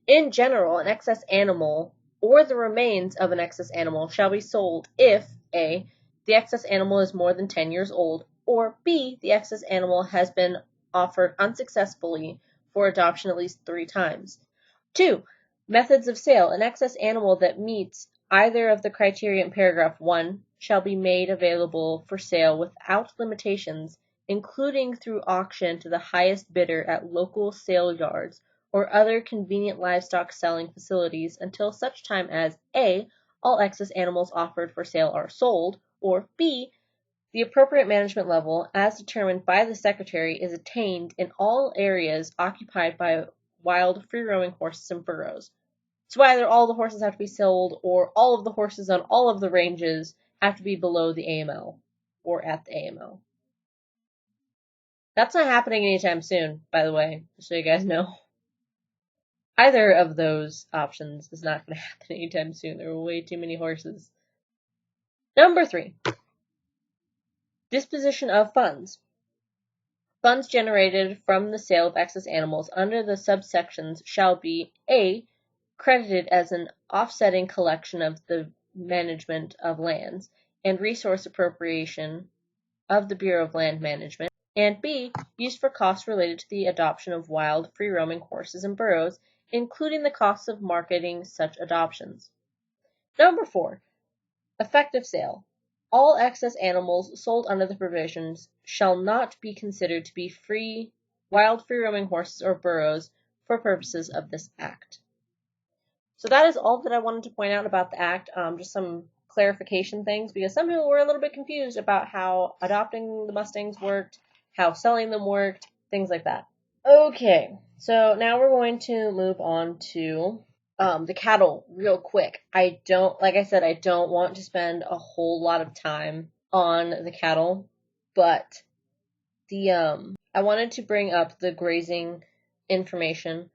in general, an excess animal or the remains of an excess animal shall be sold if A, the excess animal is more than 10 years old, or B, the excess animal has been offered unsuccessfully for adoption at least 3 times. 2. Methods of sale. An excess animal that meets either of the criteria in paragraph 1 shall be made available for sale without limitations, including through auction to the highest bidder at local sale yards or other convenient livestock selling facilities until such time as A, all excess animals offered for sale are sold, or B, the appropriate management level, as determined by the Secretary, is attained in all areas occupied by wild free-roaming horses and burros. So either all the horses have to be sold, or all of the horses on all of the ranges have to be below the AML, or at the AML. That's not happening anytime soon, by the way, just so you guys know. Either of those options is not going to happen anytime soon. There are way too many horses. Number 3. Disposition of funds. Funds generated from the sale of excess animals under the subsections shall be A, credited as an offsetting collection of the management of lands and resource appropriation of the Bureau of Land Management, and B, used for costs related to the adoption of wild free-roaming horses and burros, including the costs of marketing such adoptions. Number 4. Effective sale. All excess animals sold under the provisions shall not be considered to be wild free-roaming horses or burros for purposes of this Act. So that is all that I wanted to point out about the Act, just some clarification things, because some people were a little bit confused about how adopting the Mustangs worked, how selling them worked, things like that. Okay, so now we're going to move on to the cattle real quick. Like I said, I don't want to spend a whole lot of time on the cattle, but I wanted to bring up the grazing information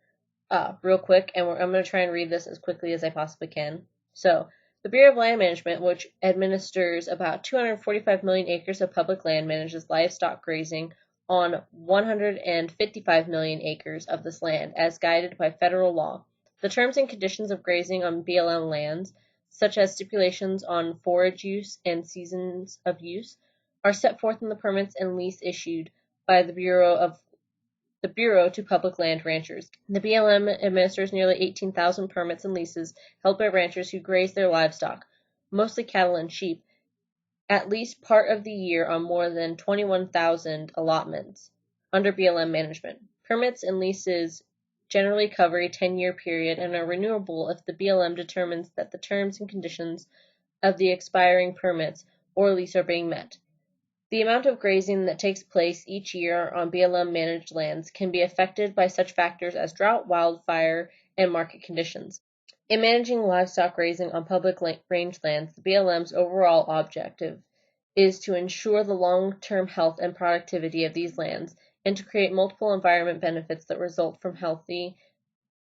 real quick, and I'm going to try and read this as quickly as I possibly can. So, the Bureau of Land Management, which administers about 245 million acres of public land, manages livestock grazing on 155 million acres of this land, as guided by federal law. The terms and conditions of grazing on BLM lands, such as stipulations on forage use and seasons of use, are set forth in the permits and lease issued by the Bureau to Public Land Ranchers. The BLM administers nearly 18,000 permits and leases held by ranchers who graze their livestock, mostly cattle and sheep, at least part of the year on more than 21,000 allotments under BLM management. Permits and leases generally cover a 10-year period and are renewable if the BLM determines that the terms and conditions of the expiring permits or lease are being met. The amount of grazing that takes place each year on BLM-managed lands can be affected by such factors as drought, wildfire, and market conditions. In managing livestock grazing on public rangelands, the BLM's overall objective is to ensure the long-term health and productivity of these lands and to create multiple environment benefits that result from healthy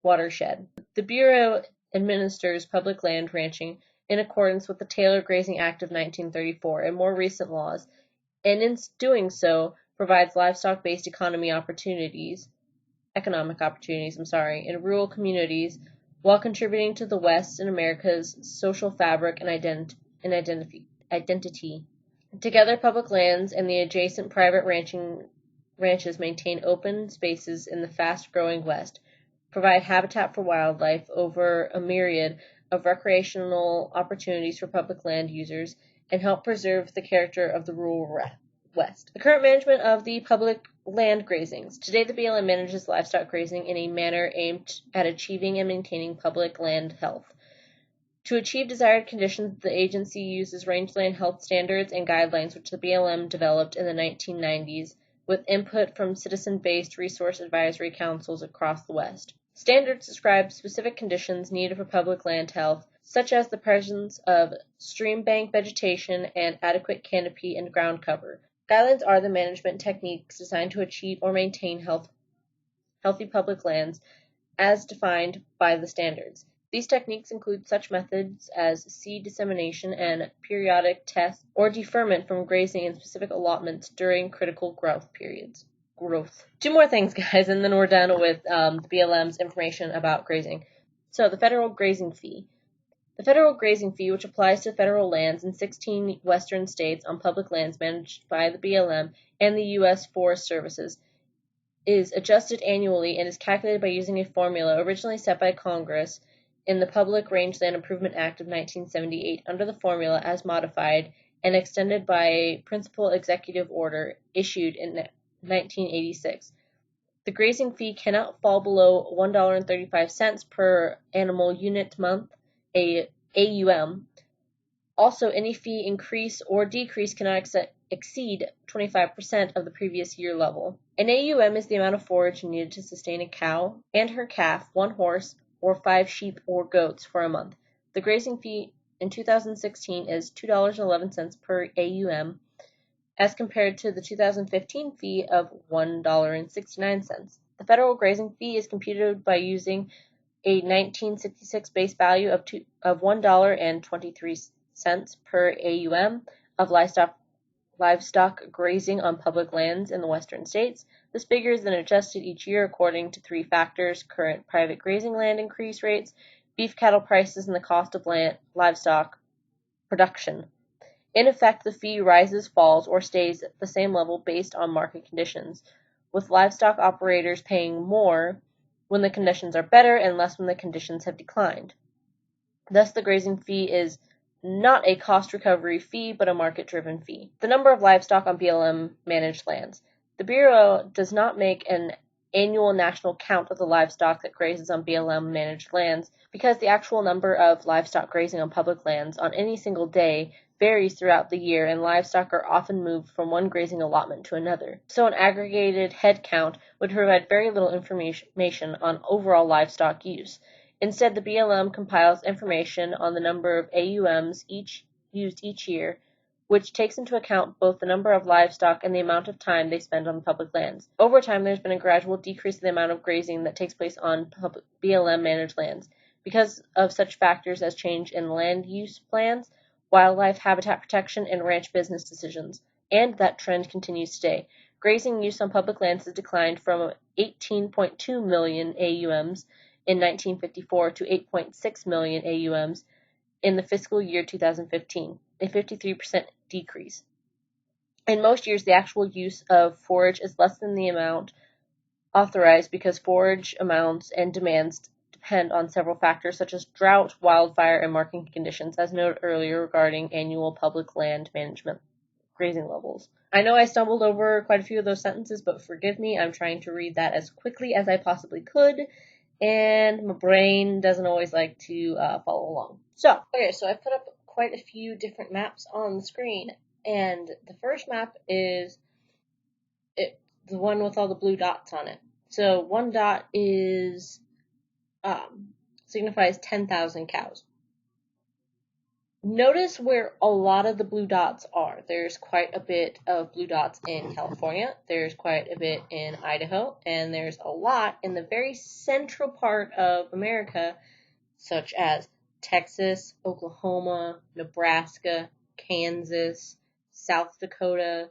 watershed. The Bureau administers public land ranching in accordance with the Taylor Grazing Act of 1934 and more recent laws, and in doing so provides livestock-based economic opportunities in rural communities while contributing to the West and America's social fabric and identity. Together, public lands and the adjacent private ranches maintain open spaces in the fast-growing West, provide habitat for wildlife over a myriad of recreational opportunities for public land users, and help preserve the character of the rural West. The current management of the public land grazings. Today, the BLM manages livestock grazing in a manner aimed at achieving and maintaining public land health. To achieve desired conditions, the agency uses rangeland health standards and guidelines which the BLM developed in the 1990s with input from citizen-based resource advisory councils across the West. Standards describe specific conditions needed for public land health, such as the presence of stream bank vegetation and adequate canopy and ground cover. Guidelines are the management techniques designed to achieve or maintain healthy public lands as defined by the standards. These techniques include such methods as seed dissemination and periodic test or deferment from grazing in specific allotments during critical growth periods. Two more things, guys, and then we're done with the BLM's information about grazing. So, the federal grazing fee. The federal grazing fee, which applies to federal lands in 16 western states on public lands managed by the BLM and the U.S. Forest Services, is adjusted annually and is calculated by using a formula originally set by Congress in the Public Rangeland Improvement Act of 1978 under the formula as modified and extended by a principal executive order issued in 1986. The grazing fee cannot fall below $1.35 per animal unit month, AUM. Also, any fee increase or decrease cannot exceed 25% of the previous year level. An AUM is the amount of forage needed to sustain a cow and her calf, 1 horse, or 5 sheep or goats for a month. The grazing fee in 2016 is $2.11 per AUM, as compared to the 2015 fee of $1.69. The federal grazing fee is computed by using a 1966 base value of $1.23 per AUM of livestock grazing on public lands in the western states. This figure is then adjusted each year according to 3 factors: current private grazing land increase rates, beef cattle prices, and the cost of livestock production. In effect, the fee rises, falls, or stays at the same level based on market conditions, with livestock operators paying more when the conditions are better and less when the conditions have declined. Thus, the grazing fee is not a cost recovery fee, but a market-driven fee. The number of livestock on BLM-managed lands. The Bureau does not make an annual national count of the livestock that grazes on BLM-managed lands because the actual number of livestock grazing on public lands on any single day varies throughout the year, and livestock are often moved from one grazing allotment to another. So an aggregated head count would provide very little information on overall livestock use. Instead, the BLM compiles information on the number of AUMs used each year, which takes into account both the number of livestock and the amount of time they spend on public lands. Over time, there's been a gradual decrease in the amount of grazing that takes place on BLM-managed lands because of such factors as change in land use plans, wildlife habitat protection, and ranch business decisions, and that trend continues today. Grazing use on public lands has declined from 18.2 million AUMs in 1954 to 8.6 million AUMs in the fiscal year 2015, a 53% decrease. In most years, the actual use of forage is less than the amount authorized because forage amounts and demands depend on several factors such as drought, wildfire, and market conditions, as noted earlier regarding annual public land management grazing levels. I know I stumbled over quite a few of those sentences, but forgive me, I'm trying to read that as quickly as I possibly could, and my brain doesn't always like to follow along. So I put up quite a few different maps on the screen, and the first map is the one with all the blue dots on it. So one dot is signifies 10,000 cows. Notice where a lot of the blue dots are. There's quite a bit of blue dots in California, there's quite a bit in Idaho, and there's a lot in the very central part of America, such as Texas, Oklahoma, Nebraska, Kansas, South Dakota.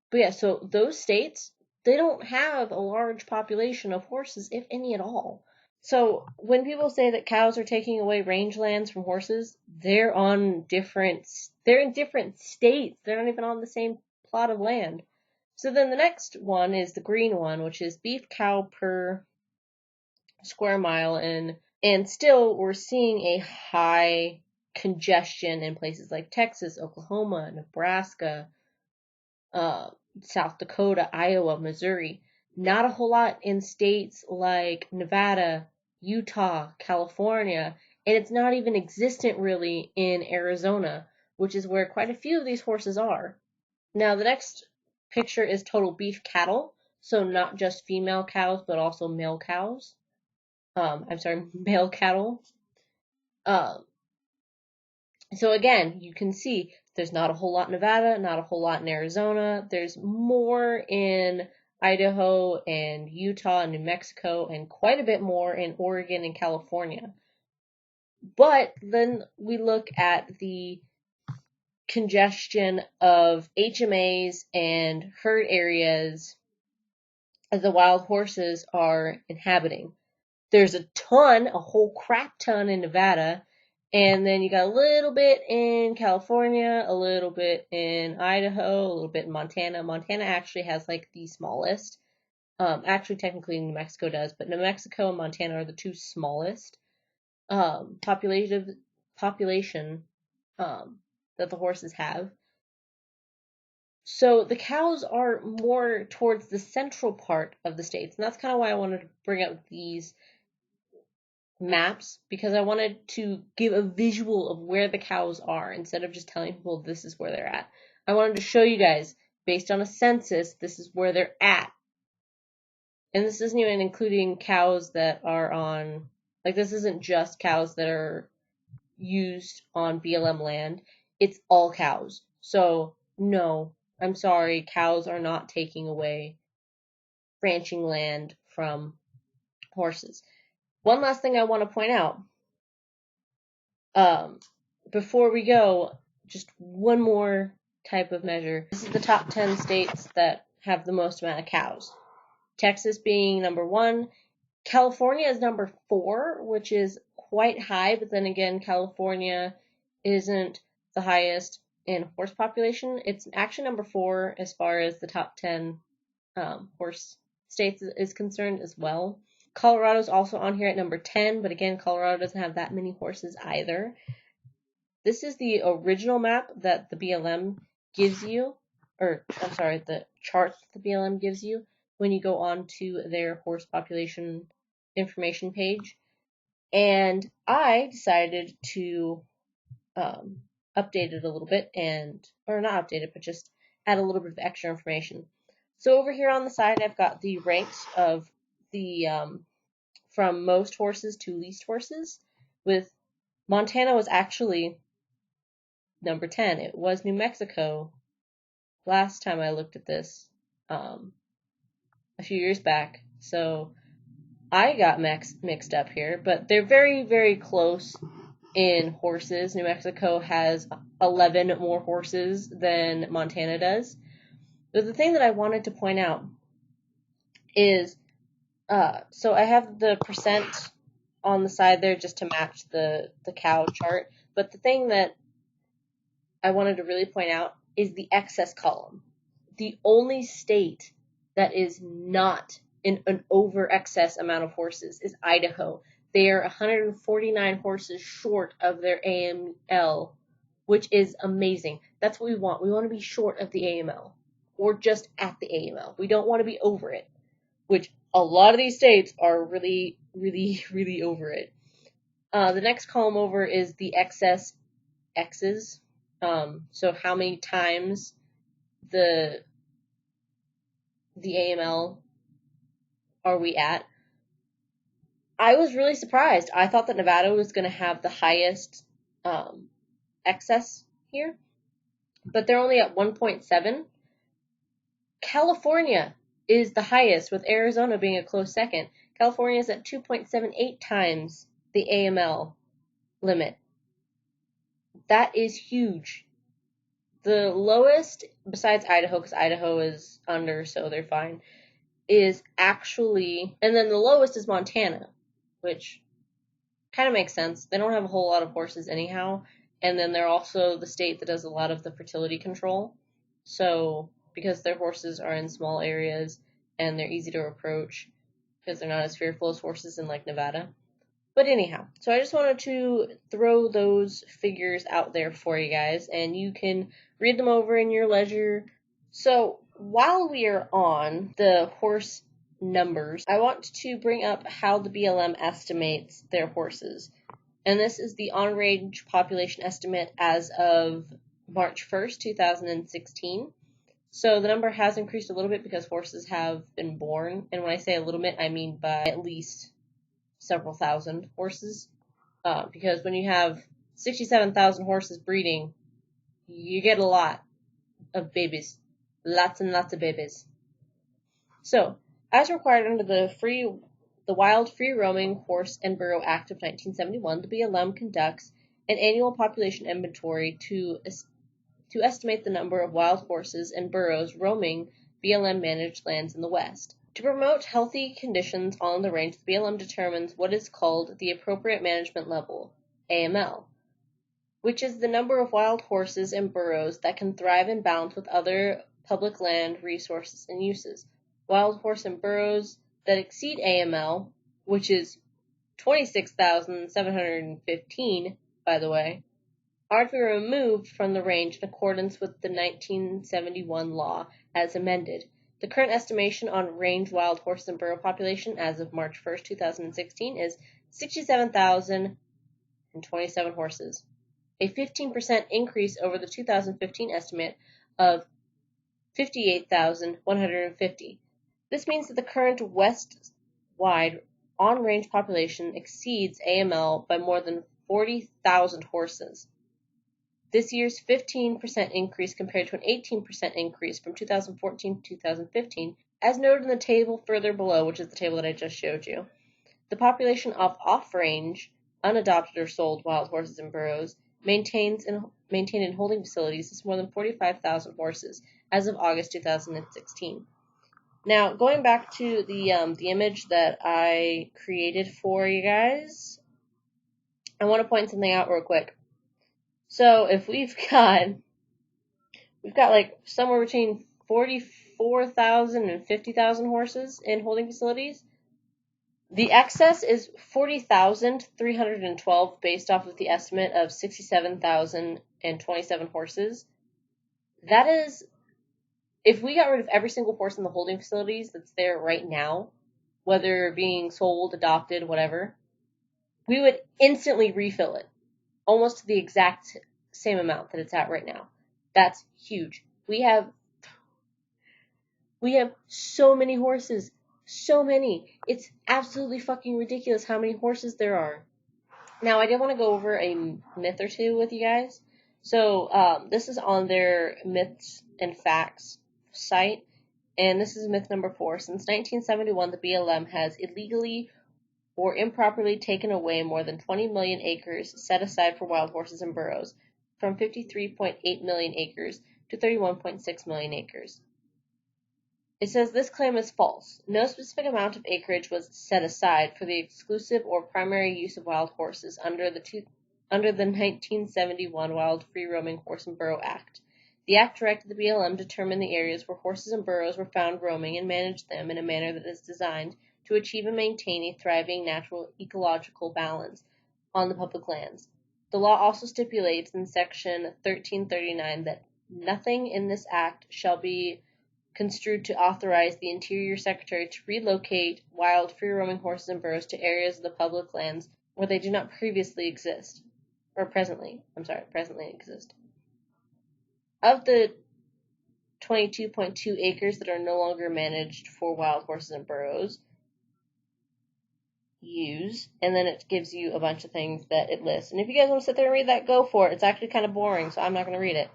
But yeah, so those states, they don't have a large population of horses, if any at all. So when people say that cows are taking away rangelands from horses, they're in different states. They're not even on the same plot of land. So then the next one is the green one, which is beef cow per square mile, and still we're seeing a high congestion in places like Texas, Oklahoma, Nebraska, South Dakota, Iowa, Missouri. Not a whole lot in states like Nevada, Utah, California, and it's not even existent really in Arizona, which is where quite a few of these horses are. Now, the next picture is total beef cattle, so not just female cows, but also male cows. Male cattle. So again, you can see there's not a whole lot in Nevada, not a whole lot in Arizona. There's more in Idaho and Utah and New Mexico, and quite a bit more in Oregon and California. But then we look at the congestion of HMAs and herd areas as the wild horses are inhabiting. There's a whole crap ton in Nevada, and then you got a little bit in California, a little bit in Idaho, a little bit in Montana. Montana actually has like the smallest. Actually, technically New Mexico does, but New Mexico and Montana are the two smallest population that the horses have. So the cows are more towards the central part of the states, and that's kind of why I wanted to bring up these maps, because I wanted to give a visual of where the cows are instead of just telling people this is where they're at. I wanted to show you guys, based on a census, this is where they're at. And this isn't even including cows that are on, like, this isn't just cows that are used on BLM land. It's all cows. So, no, I'm sorry, cows are not taking away ranching land from horses. One last thing I want to point out. Before we go, just one more type of measure. This is the top 10 states that have the most amount of cows. Texas being number 1. California is number 4, which is quite high, but then again, California isn't the highest in horse population. It's actually number 4 as far as the top 10 horse states is concerned as well. Colorado's also on here at number 10, but again, Colorado doesn't have that many horses either. This is the original map that the BLM gives you, the chart the BLM gives you when you go on to their horse population information page. And I decided to update it a little bit, or not update it, but just add a little bit of extra information. So over here on the side, I've got the ranks of the from most horses to least horses, with Montana was actually number 10. It was New Mexico last time I looked at this a few years back. So I got mixed up here, but they're very, very close in horses. New Mexico has 11 more horses than Montana does. But the thing that I wanted to point out is, so I have the percent on the side there just to match the cow chart. But the thing that I wanted to really point out is the excess column. The only state that is not in an over excess amount of horses is Idaho. They are 149 horses short of their AML, which is amazing. That's what we want. We want to be short of the AML, or just at the AML. We don't want to be over it, which a lot of these states are really, really, really over it. The next column over is the excess X's. So how many times the AML are we at? I was really surprised. I thought that Nevada was going to have the highest excess here, but they're only at 1.7. California is the highest, with Arizona being a close second. California is at 2.78 times the AML limit. That is huge. The lowest, besides Idaho, because Idaho is under, so they're fine, is actually, and then the lowest is Montana, which kind of makes sense. They don't have a whole lot of horses anyhow, and then they're also the state that does a lot of the fertility control. So, because their horses are in small areas, and they're easy to approach, because they're not as fearful as horses in, like, Nevada. But anyhow, so I just wanted to throw those figures out there for you guys, and you can read them over in your leisure. So while we are on the horse numbers, I want to bring up how the BLM estimates their horses. And this is the on-range population estimate as of March 1st, 2016. So the number has increased a little bit because horses have been born. And when I say a little bit, I mean by at least several thousand horses, because when you have 67,000 horses breeding, you get a lot of babies, lots and lots of babies. So, as required under the Wild Free Roaming Horse and Burro Act of 1971, the BLM conducts an annual population inventory to estimate the number of wild horses and burros roaming BLM managed lands in the West. To promote healthy conditions on the range, the BLM determines what is called the Appropriate Management Level, AML, which is the number of wild horses and burros that can thrive in balance with other public land resources and uses. Wild horse and burros that exceed AML, which is 26,715, by the way, are to be removed from the range in accordance with the 1971 law as amended. The current estimation on range wild horse and burro population as of March 1st, 2016 is 67,027 horses, a 15% increase over the 2015 estimate of 58,150. This means that the current west-wide on-range population exceeds AML by more than 40,000 horses. This year's 15% increase compared to an 18% increase from 2014 to 2015, as noted in the table further below, which is the table that I just showed you. The population of off-range, unadopted or sold wild horses and burros maintained in holding facilities is more than 45,000 horses as of August 2016. Now, going back to the image that I created for you guys, I want to point something out real quick. So if we've got like somewhere between 44,000 and 50,000 horses in holding facilities, the excess is 40,312 based off of the estimate of 67,027 horses. That is, if we got rid of every single horse in the holding facilities that's there right now, whether being sold, adopted, whatever, we would instantly refill it. Almost to the exact same amount that it's at right now. That's huge. We have so many horses. So many. It's absolutely fucking ridiculous how many horses there are. Now, I did want to go over a myth or two with you guys. So, this is on their Myths and Facts site, and this is myth number 4. Since 1971, the BLM has illegally or improperly taken away more than 20 million acres set aside for wild horses and burros, from 53.8 million acres to 31.6 million acres. It says this claim is false. No specific amount of acreage was set aside for the exclusive or primary use of wild horses under the 1971 Wild Free Roaming Horse and Burro Act. The act directed the BLM to determine the areas where horses and burros were found roaming and manage them in a manner that is designed to achieve and maintain a thriving natural ecological balance on the public lands. The law also stipulates in Section 1339 that nothing in this act shall be construed to authorize the Interior Secretary to relocate wild free-roaming horses and burros to areas of the public lands where they do not presently exist. Of the 22.2 acres that are no longer managed for wild horses and burros, and then it gives you a bunch of things that it lists. And if you guys want to sit there and read that, go for it. It's actually kind of boring, so I'm not going to read it.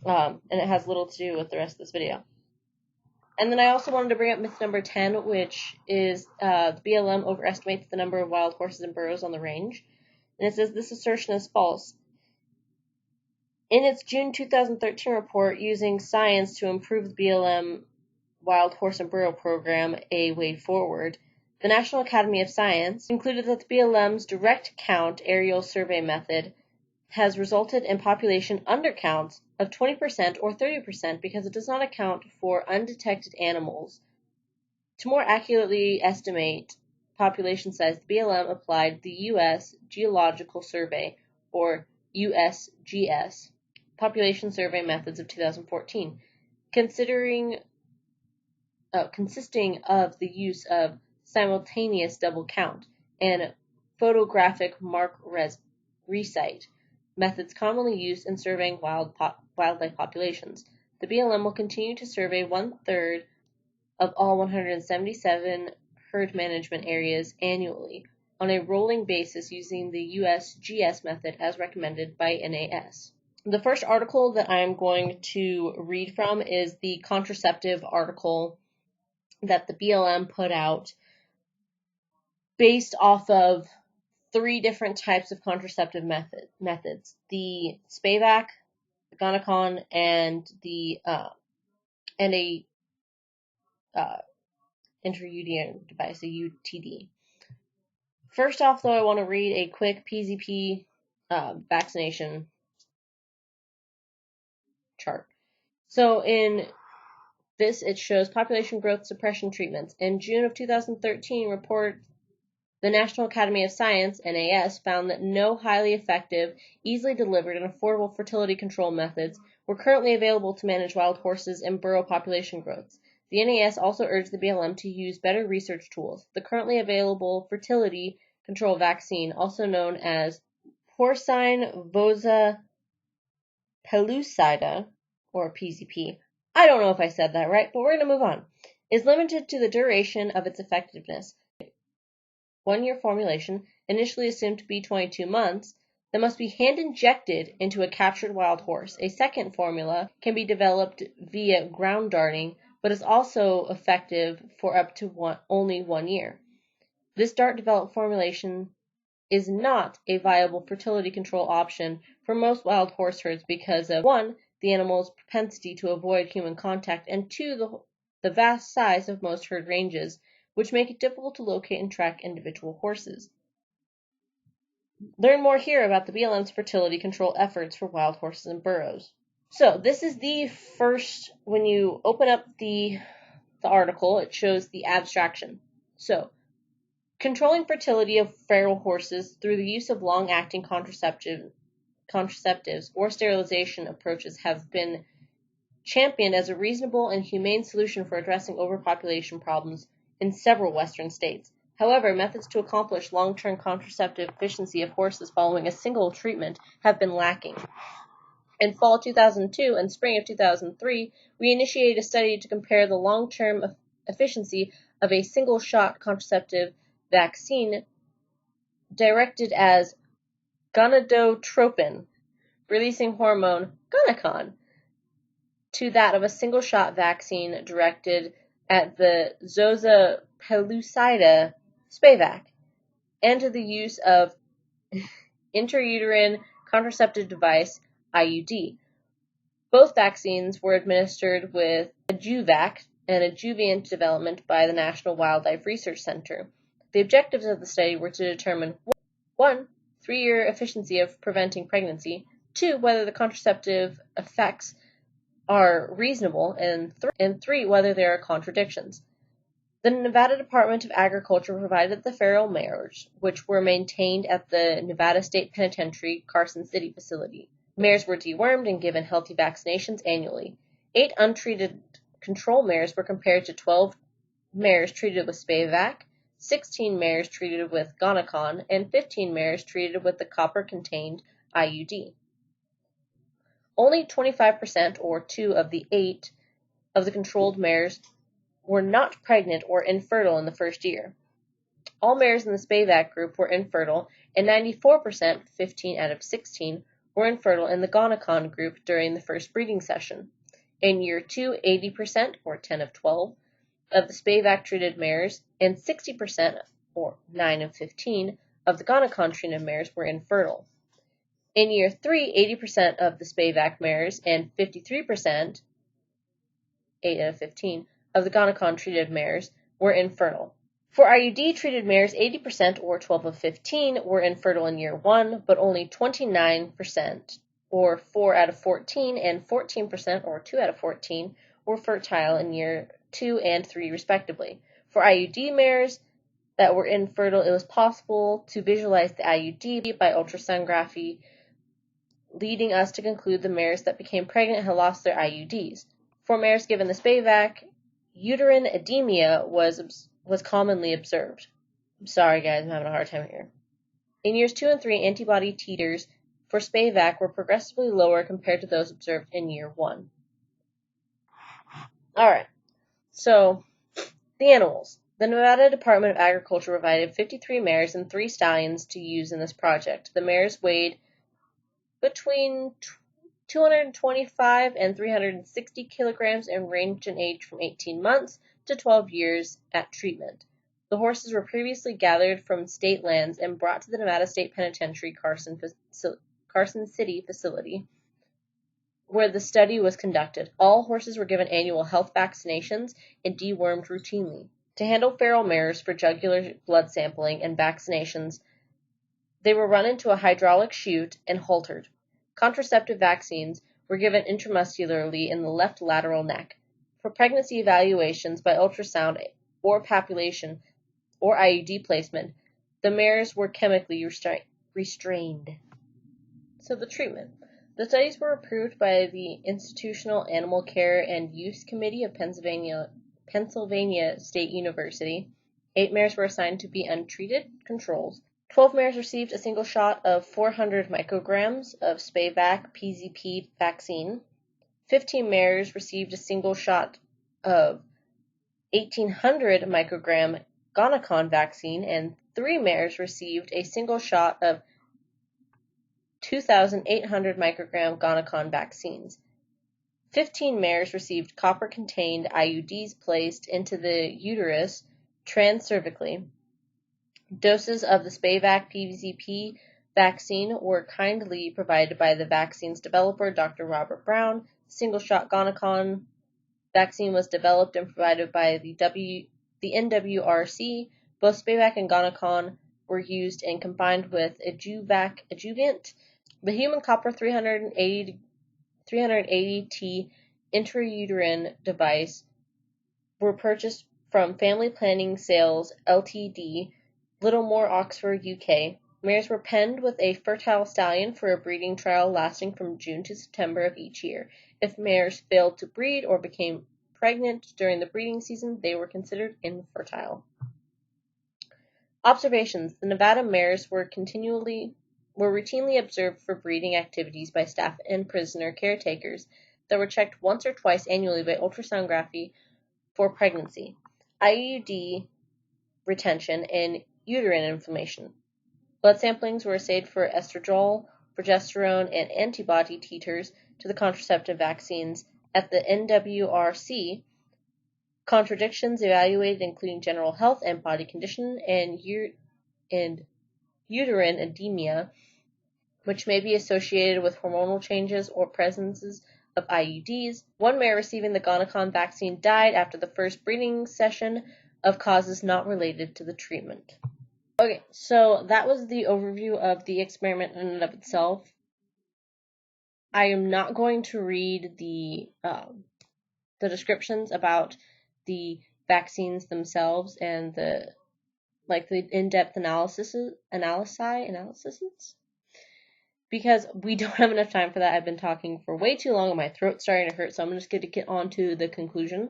And it has little to do with the rest of this video. And then I also wanted to bring up myth number 10, which is the BLM overestimates the number of wild horses and burros on the range. And it says this assertion is false. In its June 2013 report, Using Science to Improve the BLM Wild Horse and Burro Program, A Way Forward, the National Academy of Science concluded that the BLM's direct count aerial survey method has resulted in population undercounts of 20% or 30% because it does not account for undetected animals. To more accurately estimate population size, the BLM applied the U.S. Geological Survey, or USGS, population survey methods of 2014, consisting of the use of simultaneous double count and photographic mark recite, methods commonly used in surveying wildlife populations. The BLM will continue to survey 1/3 of all 177 herd management areas annually on a rolling basis using the USGS method as recommended by NAS. The first article that I'm going to read from is the contraceptive article that the BLM put out based off of 3 different types of contraceptive methods: the SPAVAC, the Gonacon, and a intrauterine device, a UTD. First off, though, I want to read a quick PZP vaccination chart. So in this, it shows population growth suppression treatments. In June of 2013, the National Academy of Science, NAS, found that no highly effective, easily delivered, and affordable fertility control methods were currently available to manage wild horses and burro population growths. The NAS also urged the BLM to use better research tools. The currently available fertility control vaccine, also known as porcine vosa pellucida, or PZP, I don't know if I said that right, but we're going to move on, is limited to the duration of its effectiveness. 1-year formulation, initially assumed to be 22 months, that must be hand-injected into a captured wild horse. A second formula can be developed via ground darting, but is also effective for up to only 1 year. This DART-developed formulation is not a viable fertility control option for most wild horse herds because of 1, the animal's propensity to avoid human contact, and 2, the vast size of most herd ranges, which make it difficult to locate and track individual horses. Learn more here about the BLM's fertility control efforts for wild horses and burros. So this is the first, when you open up the article, it shows the abstraction. So, controlling fertility of feral horses through the use of long-acting contraceptives or sterilization approaches have been championed as a reasonable and humane solution for addressing overpopulation problems in several Western states. However, methods to accomplish long-term contraceptive efficiency of horses following a single treatment have been lacking. In fall 2002 and spring of 2003, we initiated a study to compare the long-term efficiency of a single-shot contraceptive vaccine directed as gonadotropin, releasing hormone Gonacon, to that of a single-shot vaccine directed at the Zosa pellucida SPAVAC, and to the use of intrauterine contraceptive device IUD. Both vaccines were administered with Adjuvac, an adjuvant development by the National Wildlife Research Center. The objectives of the study were to determine 1, 3-year efficiency of preventing pregnancy, 2, whether the contraceptive effects are reasonable, and 3, whether there are contradictions. The Nevada Department of Agriculture provided the feral mares, which were maintained at the Nevada State Penitentiary Carson City facility. Mares were dewormed and given healthy vaccinations annually. 8 untreated control mares were compared to 12 mares treated with Spayvac, 16 mares treated with Gonacon, and 15 mares treated with the copper-contained IUD. Only 25%, or 2 of the 8, of the controlled mares were not pregnant or infertile in the first year. All mares in the Spayvac group were infertile, and 94%, 15 out of 16, were infertile in the Gonacon group during the first breeding session. In year 2, 80%, or 10 of 12, of the Spayvac-treated mares, and 60%, or 9 of 15, of the Gonacon-treated mares were infertile. In year 3, 80% of the Spayvac mares and 53%, 8 out of 15, of the Gonacon-treated mares were infertile. For IUD-treated mares, 80%, or 12 of 15, were infertile in year 1, but only 29%, or 4 out of 14, and 14%, or 2 out of 14, were fertile in year 2 and 3, respectively. For IUD mares that were infertile, it was possible to visualize the IUD by ultrasonography, leading us to conclude the mares that became pregnant had lost their IUDs. For mares given the Spayvac, uterine edema was commonly observed. I'm sorry, guys, I'm having a hard time here. In years 2 and 3, antibody titers for Spayvac were progressively lower compared to those observed in year 1. Alright, so the animals. The Nevada Department of Agriculture provided 53 mares and 3 stallions to use in this project. The mares weighed between 225 and 360 kilograms and ranged in age from 18 months to 12 years at treatment. The horses were previously gathered from state lands and brought to the Nevada State Penitentiary Carson City facility, where the study was conducted. All horses were given annual health vaccinations and dewormed routinely. To handle feral mares for jugular blood sampling and vaccinations, they were run into a hydraulic chute and haltered. Contraceptive vaccines were given intramuscularly in the left lateral neck. For pregnancy evaluations by ultrasound or population or IUD placement, the mares were chemically restrained. So the treatment. The studies were approved by the Institutional Animal Care and Use Committee of Pennsylvania State University. 8 mares were assigned to be untreated controls. 12 mares received a single shot of 400 micrograms of Spayvac PZP vaccine. 15 mares received a single shot of 1,800 microgram Gonacon vaccine, and 3 mares received a single shot of 2,800 microgram Gonacon vaccines. 15 mares received copper-contained IUDs placed into the uterus transcervically. Doses of the Spayvac PZP vaccine were kindly provided by the vaccine's developer, Dr. Robert Brown. Single-shot Gonacon vaccine was developed and provided by the NWRC. Both Spayvac and Gonacon were used and combined with adjuvant. The human copper 380T intrauterine device were purchased from Family Planning Sales Ltd., Littlemore, Oxford, UK. Mares were penned with a fertile stallion for a breeding trial lasting from June to September of each year. If mares failed to breed or became pregnant during the breeding season, they were considered infertile. Observations. The Nevada mares were routinely observed for breeding activities by staff and prisoner caretakers that were checked once or twice annually by ultrasonography for pregnancy, IUD retention, and uterine inflammation. Blood samplings were assayed for estradiol, progesterone, and antibody titers to the contraceptive vaccines at the NWRC. Contradictions evaluated including general health and body condition and uterine edema, which may be associated with hormonal changes or presences of IUDs. 1 mare receiving the Gonacon vaccine died after the first breeding session of causes not related to the treatment. Okay, so that was the overview of the experiment in and of itself. I am not going to read the descriptions about the vaccines themselves and the in-depth analysis, because we don't have enough time for that. I've been talking for way too long and my throat's starting to hurt, so I'm just going to get on to the conclusion.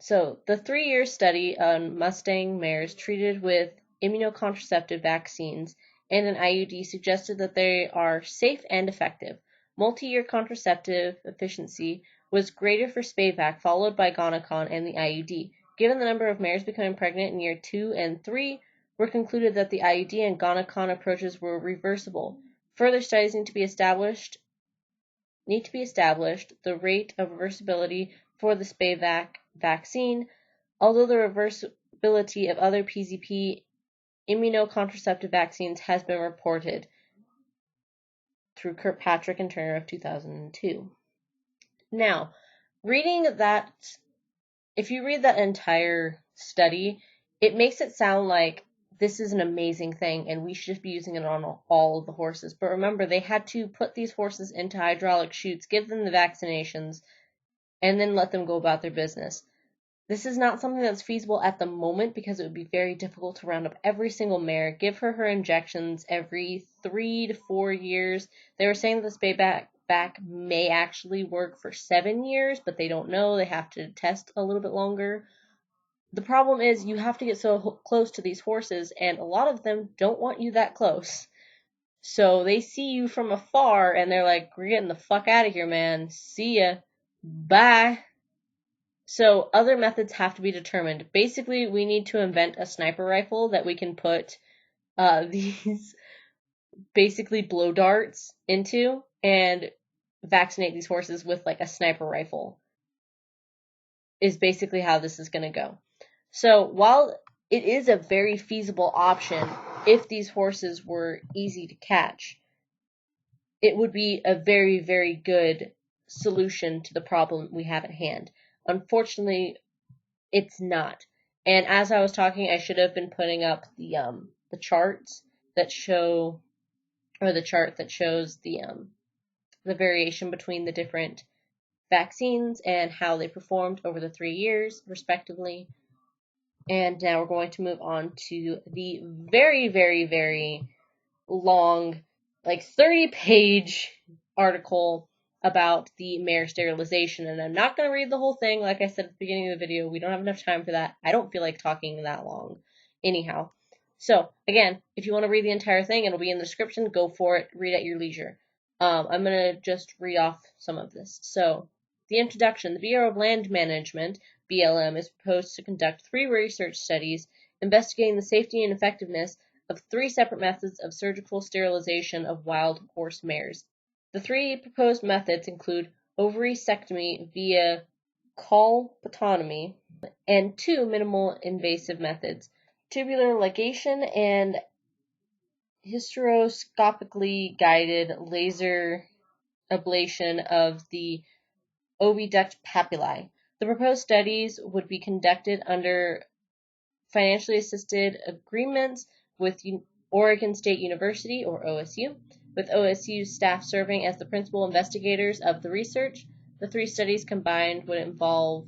So, the 3-year study on Mustang mares treated with immunocontraceptive vaccines and an IUD suggested that they are safe and effective. Multi-year contraceptive efficacy was greater for Spayvac, followed by Gonacon and the IUD. Given the number of mares becoming pregnant in year 2 and 3, were concluded that the IUD and Gonacon approaches were reversible. Further studies need to be established. The rate of reversibility for the Spayvac vaccine, although the reversibility of other PZP immunocontraceptive vaccines has been reported through Kirkpatrick and Turner of 2002. Now, if you read that entire study, it makes it sound like this is an amazing thing and we should be using it on all of the horses. But remember, they had to put these horses into hydraulic chutes, give them the vaccinations, and then let them go about their business. This is not something that's feasible at the moment because it would be very difficult to round up every single mare, give her injections every 3 to 4 years. They were saying that the Spayvac may actually work for 7 years, but they don't know. They have to test a little bit longer. The problem is you have to get so close to these horses, and a lot of them don't want you that close. So they see you from afar, and they're like, we're getting the fuck out of here, man. See ya. Bye. So other methods have to be determined. Basically, we need to invent a sniper rifle that we can put these basically blow darts into and vaccinate these horses with like a sniper rifle is basically how this is going to go. So while it is a very feasible option if these horses were easy to catch, it would be a very, very good solution to the problem we have at hand. Unfortunately, it's not. And as I was talking, I should have been putting up the charts that show, or the chart that shows the variation between the different vaccines and how they performed over the 3 years, respectively. And now we're going to move on to the very, very, very long, like 30-page article about the mare sterilization. And I'm not going to read the whole thing. Like I said at the beginning of the video, we don't have enough time for that. I don't feel like talking that long anyhow. So, again, if you want to read the entire thing, it'll be in the description. Go for it. Read at your leisure. I'm going to just read off some of this. So, the introduction. The Bureau of Land Management, BLM, is proposed to conduct 3 research studies investigating the safety and effectiveness of 3 separate methods of surgical sterilization of wild horse mares. The 3 proposed methods include ovarycectomy via colpotomy and 2 minimal invasive methods, tubular ligation and hysteroscopically guided laser ablation of the oviduct papillae. The proposed studies would be conducted under financially assisted agreements with Oregon State University, or OSU, with OSU staff serving as the principal investigators of the research. The 3 studies combined would involve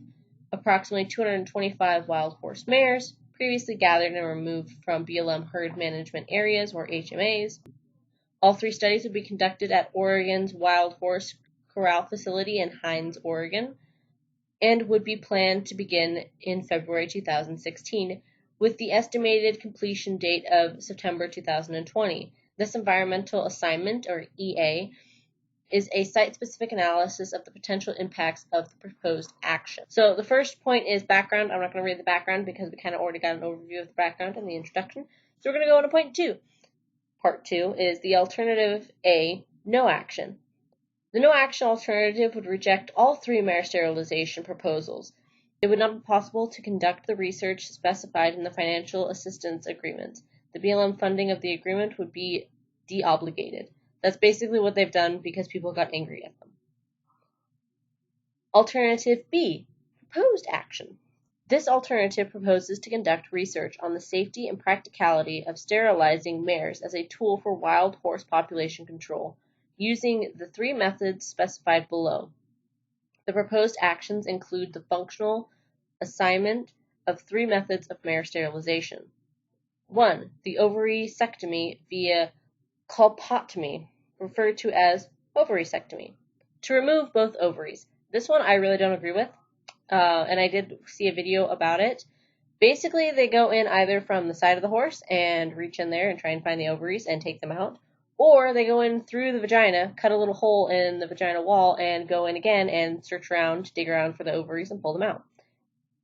approximately 225 wild horse mares, previously gathered and removed from BLM herd management areas, or HMAs. All 3 studies would be conducted at Oregon's Wild Horse Corral facility in Hines, Oregon, and would be planned to begin in February 2016, with the estimated completion date of September 2020. This environmental assignment, or EA, is a site-specific analysis of the potential impacts of the proposed action. So the first point is background. I'm not going to read the background because we kind of already got an overview of the background in the introduction. So we're going to go into point 2. Part 2 is the alternative A, no action. The no-action alternative would reject all 3 mare sterilization proposals. It would not be possible to conduct the research specified in the financial assistance agreement. The BLM funding of the agreement would be deobligated. That's basically what they've done because people got angry at them. Alternative B, proposed action. This alternative proposes to conduct research on the safety and practicality of sterilizing mares as a tool for wild horse population control. using the 3 methods specified below. The proposed actions include the functional assignment of 3 methods of mare sterilization. 1. The ovarycectomy via colpotomy, referred to as ovarycectomy, to remove both ovaries. This one I really don't agree with, and I did see a video about it. Basically, they go in either from the side of the horse and reach in there and try and find the ovaries and take them out, or they go in through the vagina, cut a little hole in the vagina wall, and go in again and search around, dig around for the ovaries and pull them out.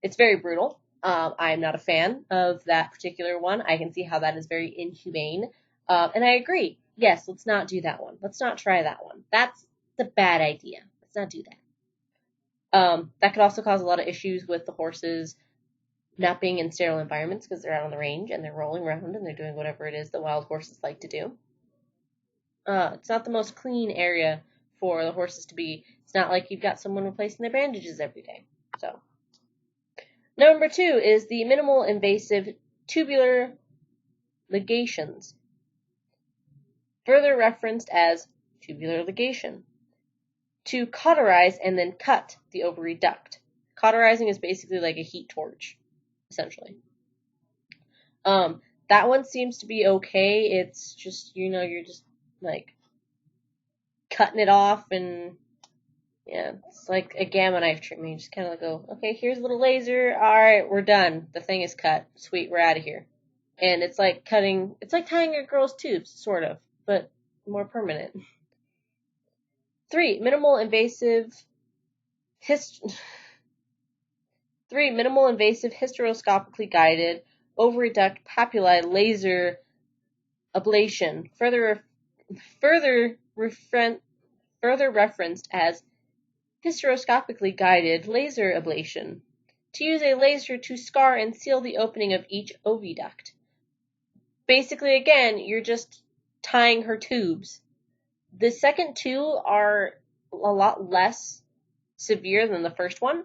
It's very brutal. I'm not a fan of that particular one. I can see how that is very inhumane. And I agree. Yes, let's not do that one. Let's not try that one. That's a bad idea. Let's not do that. That could also cause a lot of issues with the horses not being in sterile environments because they're out on the range and they're rolling around and they're doing whatever it is that wild horses like to do. It's not the most clean area for the horses to be. It's not like you've got someone replacing their bandages every day. So, number 2 is the minimal invasive tubular ligations, further referenced as tubular ligation, to cauterize and then cut the ovary duct. Cauterizing is basically like a heat torch, essentially. That one seems to be okay. It's just, you're just like cutting it off, and yeah, it's like a gamma knife treatment. You just kind of go, okay, here's a little laser. All right, we're done. The thing is cut. Sweet, we're out of here. And it's like tying a girl's tubes, sort of, but more permanent. 3. Minimal invasive hysteroscopically guided ovary duct papillae laser ablation, further referenced as hysteroscopically guided laser ablation, to use a laser to scar and seal the opening of each oviduct. Basically, again, you're just tying her tubes. The second 2 are a lot less severe than the first one,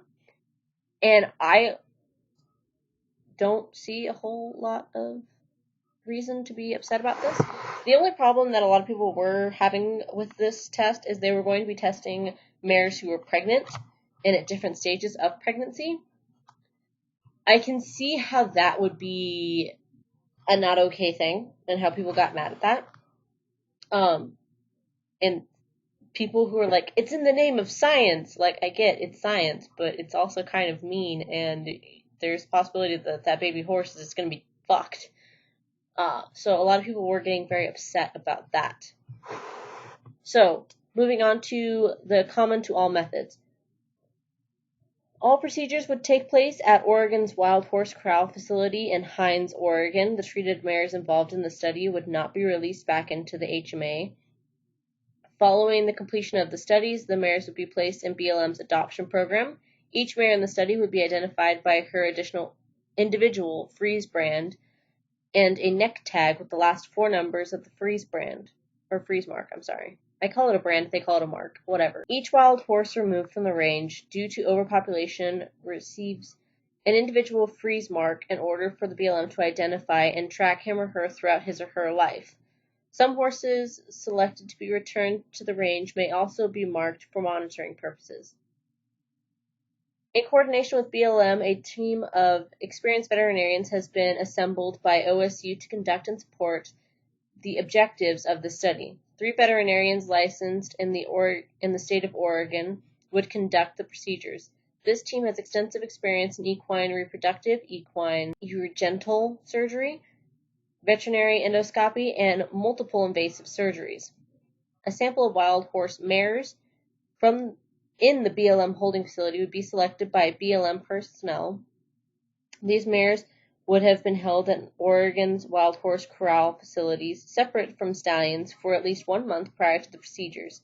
and I don't see a whole lot of reason to be upset about this. The only problem that a lot of people were having with this test is they were going to be testing mares who were pregnant and at different stages of pregnancy. I can see how that would be a not okay thing and how people got mad at that. And people who are like, it's in the name of science. Like, I get it's science, but it's also kind of mean, and there's a possibility that that baby horse is going to be fucked. So a lot of people were getting very upset about that. So, moving on to the common to all methods. All procedures would take place at Oregon's Wild Horse Corral facility in Hines, Oregon. The treated mares involved in the study would not be released back into the HMA. Following the completion of the studies, the mares would be placed in BLM's adoption program. Each mare in the study would be identified by her individual freeze brand and a neck tag with the last 4 numbers of the freeze mark. I call it a brand, they call it a mark, whatever. Each wild horse removed from the range due to overpopulation receives an individual freeze mark in order for the BLM to identify and track him or her throughout his or her life. Some horses selected to be returned to the range may also be marked for monitoring purposes. In coordination with BLM, a team of experienced veterinarians has been assembled by OSU to conduct and support the objectives of the study. 3 veterinarians licensed in the state of Oregon would conduct the procedures. This team has extensive experience in equine reproductive, equine urogenital surgery, veterinary endoscopy, and multiple invasive surgeries. A sample of wild horse mares in the BLM holding facility would be selected by BLM personnel. These mares would have been held at Oregon's Wild Horse Corral facilities, separate from stallions, for at least 1 month prior to the procedures.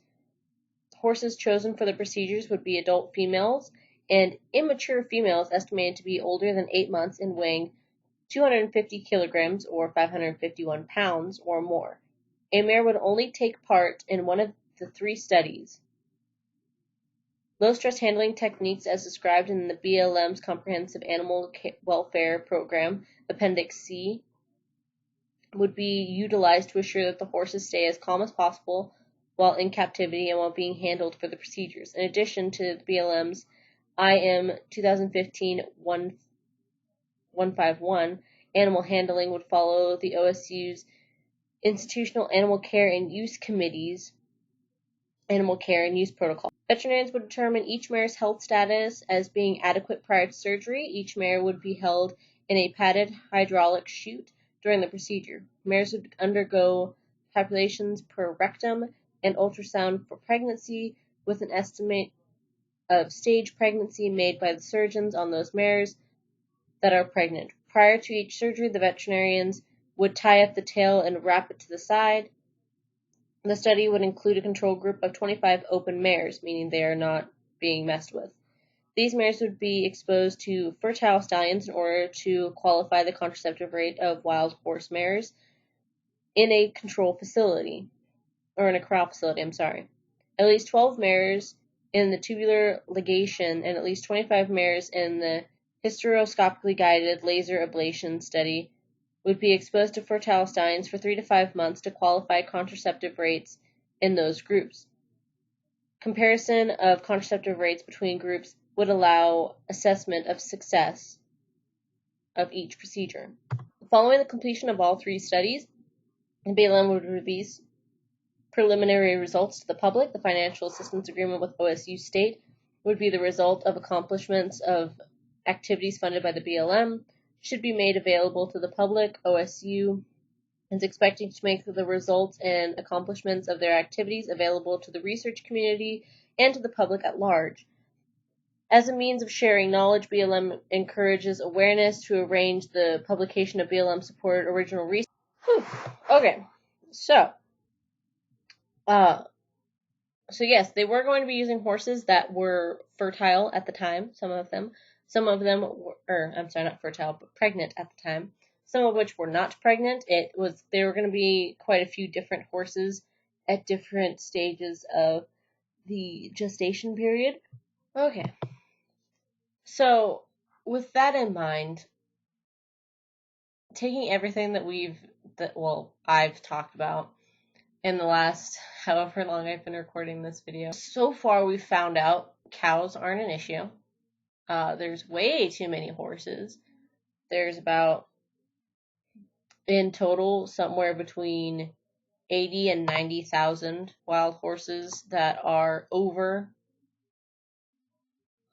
Horses chosen for the procedures would be adult females and immature females estimated to be older than 8 months and weighing 250 kilograms or 551 pounds or more. A mare would only take part in one of the 3 studies. Low-stress handling techniques as described in the BLM's Comprehensive Animal Welfare Program, Appendix C, would be utilized to assure that the horses stay as calm as possible while in captivity and while being handled for the procedures. In addition to the BLM's IM 2015-151, animal handling would follow the OSU's Institutional Animal Care and Use Committee's Animal Care and Use Protocol. Veterinarians would determine each mare's health status as being adequate prior to surgery. Each mare would be held in a padded hydraulic chute during the procedure. Mares would undergo palpations per rectum and ultrasound for pregnancy, with an estimate of stage pregnancy made by the surgeons on those mares that are pregnant. Prior to each surgery, the veterinarians would tie up the tail and wrap it to the side. The study would include a control group of 25 open mares, meaning they are not being messed with. These mares would be exposed to fertile stallions in order to qualify the contraceptive rate of wild horse mares in a control facility, or in a corral facility, At least 12 mares in the tubular ligation and at least 25 mares in the hysteroscopically guided laser ablation study would be exposed to fertile stallions for 3 to 5 months to qualify contraceptive rates in those groups. Comparison of contraceptive rates between groups would allow assessment of success of each procedure. Following the completion of all 3 studies, the BLM would release preliminary results to the public. The financial assistance agreement with OSU State would be the result of accomplishments of activities funded by the BLM, should be made available to the public. OSU is expecting to make the results and accomplishments of their activities available to the research community and to the public at large. As a means of sharing knowledge, BLM encourages awareness to arrange the publication of BLM-supported original research. Okay, so yes, they were going to be using horses that were fertile at the time, some of them. Some of them were, not fertile, but pregnant at the time. Some of which were not pregnant. There were going to be quite a few different horses at different stages of the gestation period. Okay. So, with that in mind, taking everything that I've talked about in the last however long I've been recording this video, so far we've found out cows aren't an issue. There's way too many horses. There's about, in total, somewhere between 80 and 90,000 wild horses that are over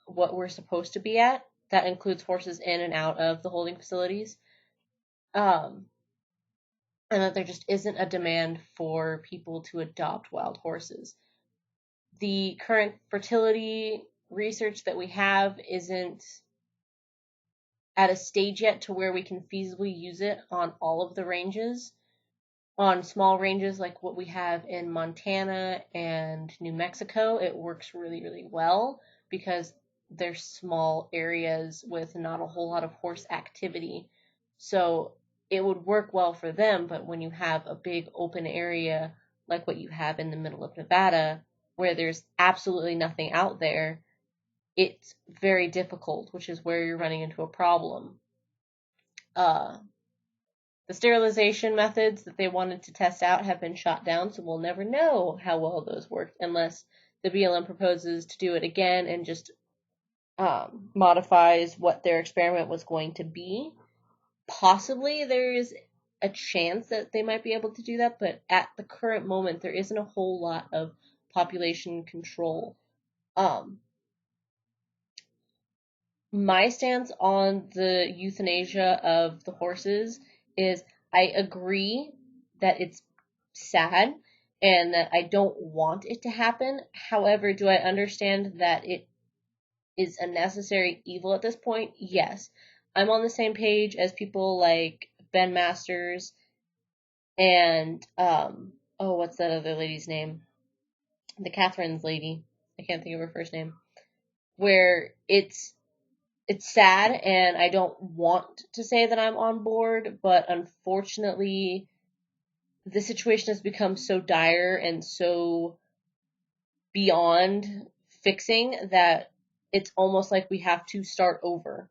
what we're supposed to be at. That includes horses in and out of the holding facilities. And that there just isn't a demand for people to adopt wild horses. The current fertility research that we have isn't at a stage yet to where we can feasibly use it on all of the ranges. On small ranges like what we have in Montana and New Mexico, it works really, really well because they're small areas with not a whole lot of horse activity. So it would work well for them, but when you have a big open area like what you have in the middle of Nevada, where there's absolutely nothing out there, it's very difficult, which is where you're running into a problem. The sterilization methods that they wanted to test out have been shot down, so we'll never know how well those worked unless the BLM proposes to do it again and just modifies what their experiment was going to be. Possibly there's a chance that they might be able to do that, but at the current moment there isn't a whole lot of population control. My stance on the euthanasia of the horses is I agree that it's sad and that I don't want it to happen. However, do I understand that it is a necessary evil at this point? Yes. I'm on the same page as people like Ben Masters and, what's that other lady's name? The Catherine's lady. I can't think of her first name. Where it's sad, and I don't want to say that I'm on board, but unfortunately, the situation has become so dire and so beyond fixing that it's almost like we have to start over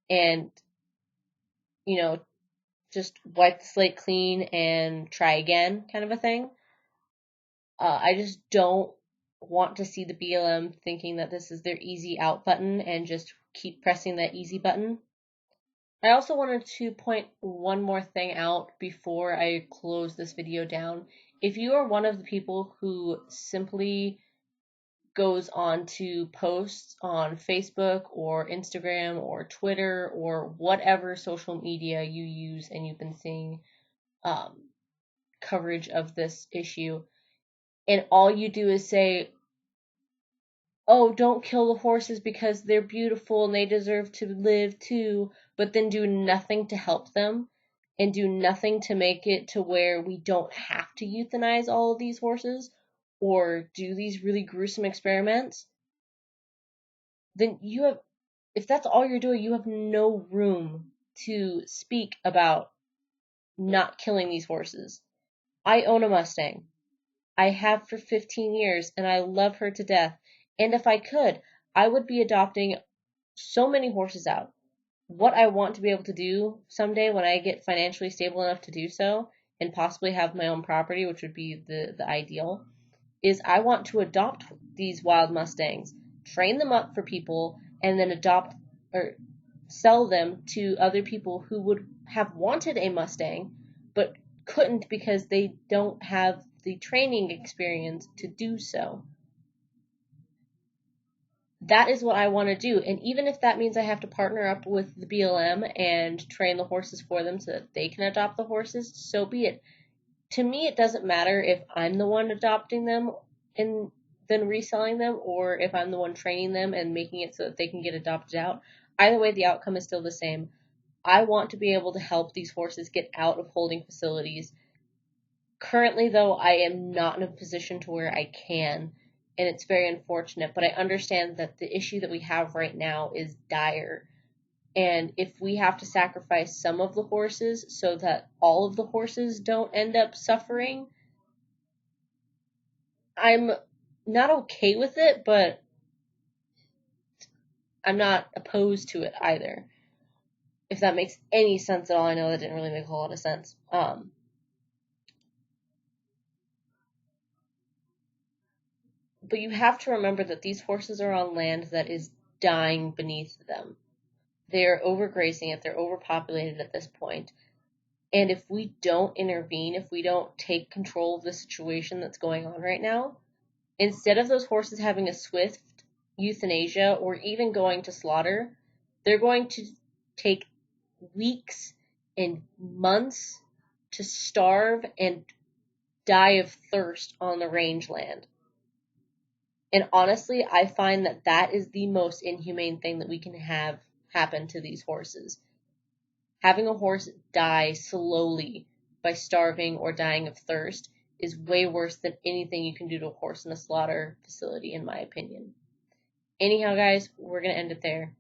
and, just wipe the slate clean and try again kind of a thing. I just don't want to see the BLM thinking that this is their easy out button and just keep pressing that easy button. I also wanted to point one more thing out before I close this video down. If you are one of the people who simply goes on to posts on Facebook or Instagram or Twitter or whatever social media you use and you've been seeing coverage of this issue, and all you do is say, oh, don't kill the horses because they're beautiful and they deserve to live too, but then do nothing to help them and do nothing to make it to where we don't have to euthanize all of these horses or do these really gruesome experiments, then you have, if that's all you're doing, you have no room to speak about not killing these horses. I own a Mustang. I have for 15 years, and I love her to death. And if I could, I would be adopting so many horses out. What I want to be able to do someday when I get financially stable enough to do so, and possibly have my own property, which would be the ideal, is I want to adopt these wild Mustangs, train them up for people, and then adopt or sell them to other people who would have wanted a Mustang, but couldn't because they don't have the training experience to do so. That is what I want to do. And even if that means I have to partner up with the BLM and train the horses for them so that they can adopt the horses, so be it. To me, it doesn't matter if I'm the one adopting them and then reselling them, or if I'm the one training them and making it so that they can get adopted out. Either way, the outcome is still the same. I want to be able to help these horses get out of holding facilities. Currently, though, I am not in a position to where I can, and it's very unfortunate, but I understand that the issue that we have right now is dire. And if we have to sacrifice some of the horses so that all of the horses don't end up suffering, I'm not okay with it, but I'm not opposed to it either. If that makes any sense at all. I know that didn't really make a whole lot of sense. But you have to remember that these horses are on land that is dying beneath them. They're overgrazing it. They're overpopulated at this point. And if we don't intervene, if we don't take control of the situation that's going on right now, instead of those horses having a swift euthanasia or even going to slaughter, they're going to take weeks and months to starve and die of thirst on the rangeland. And honestly, I find that that is the most inhumane thing that we can have happen to these horses. Having a horse die slowly by starving or dying of thirst is way worse than anything you can do to a horse in a slaughter facility, in my opinion. Anyhow, guys, we're going to end it there.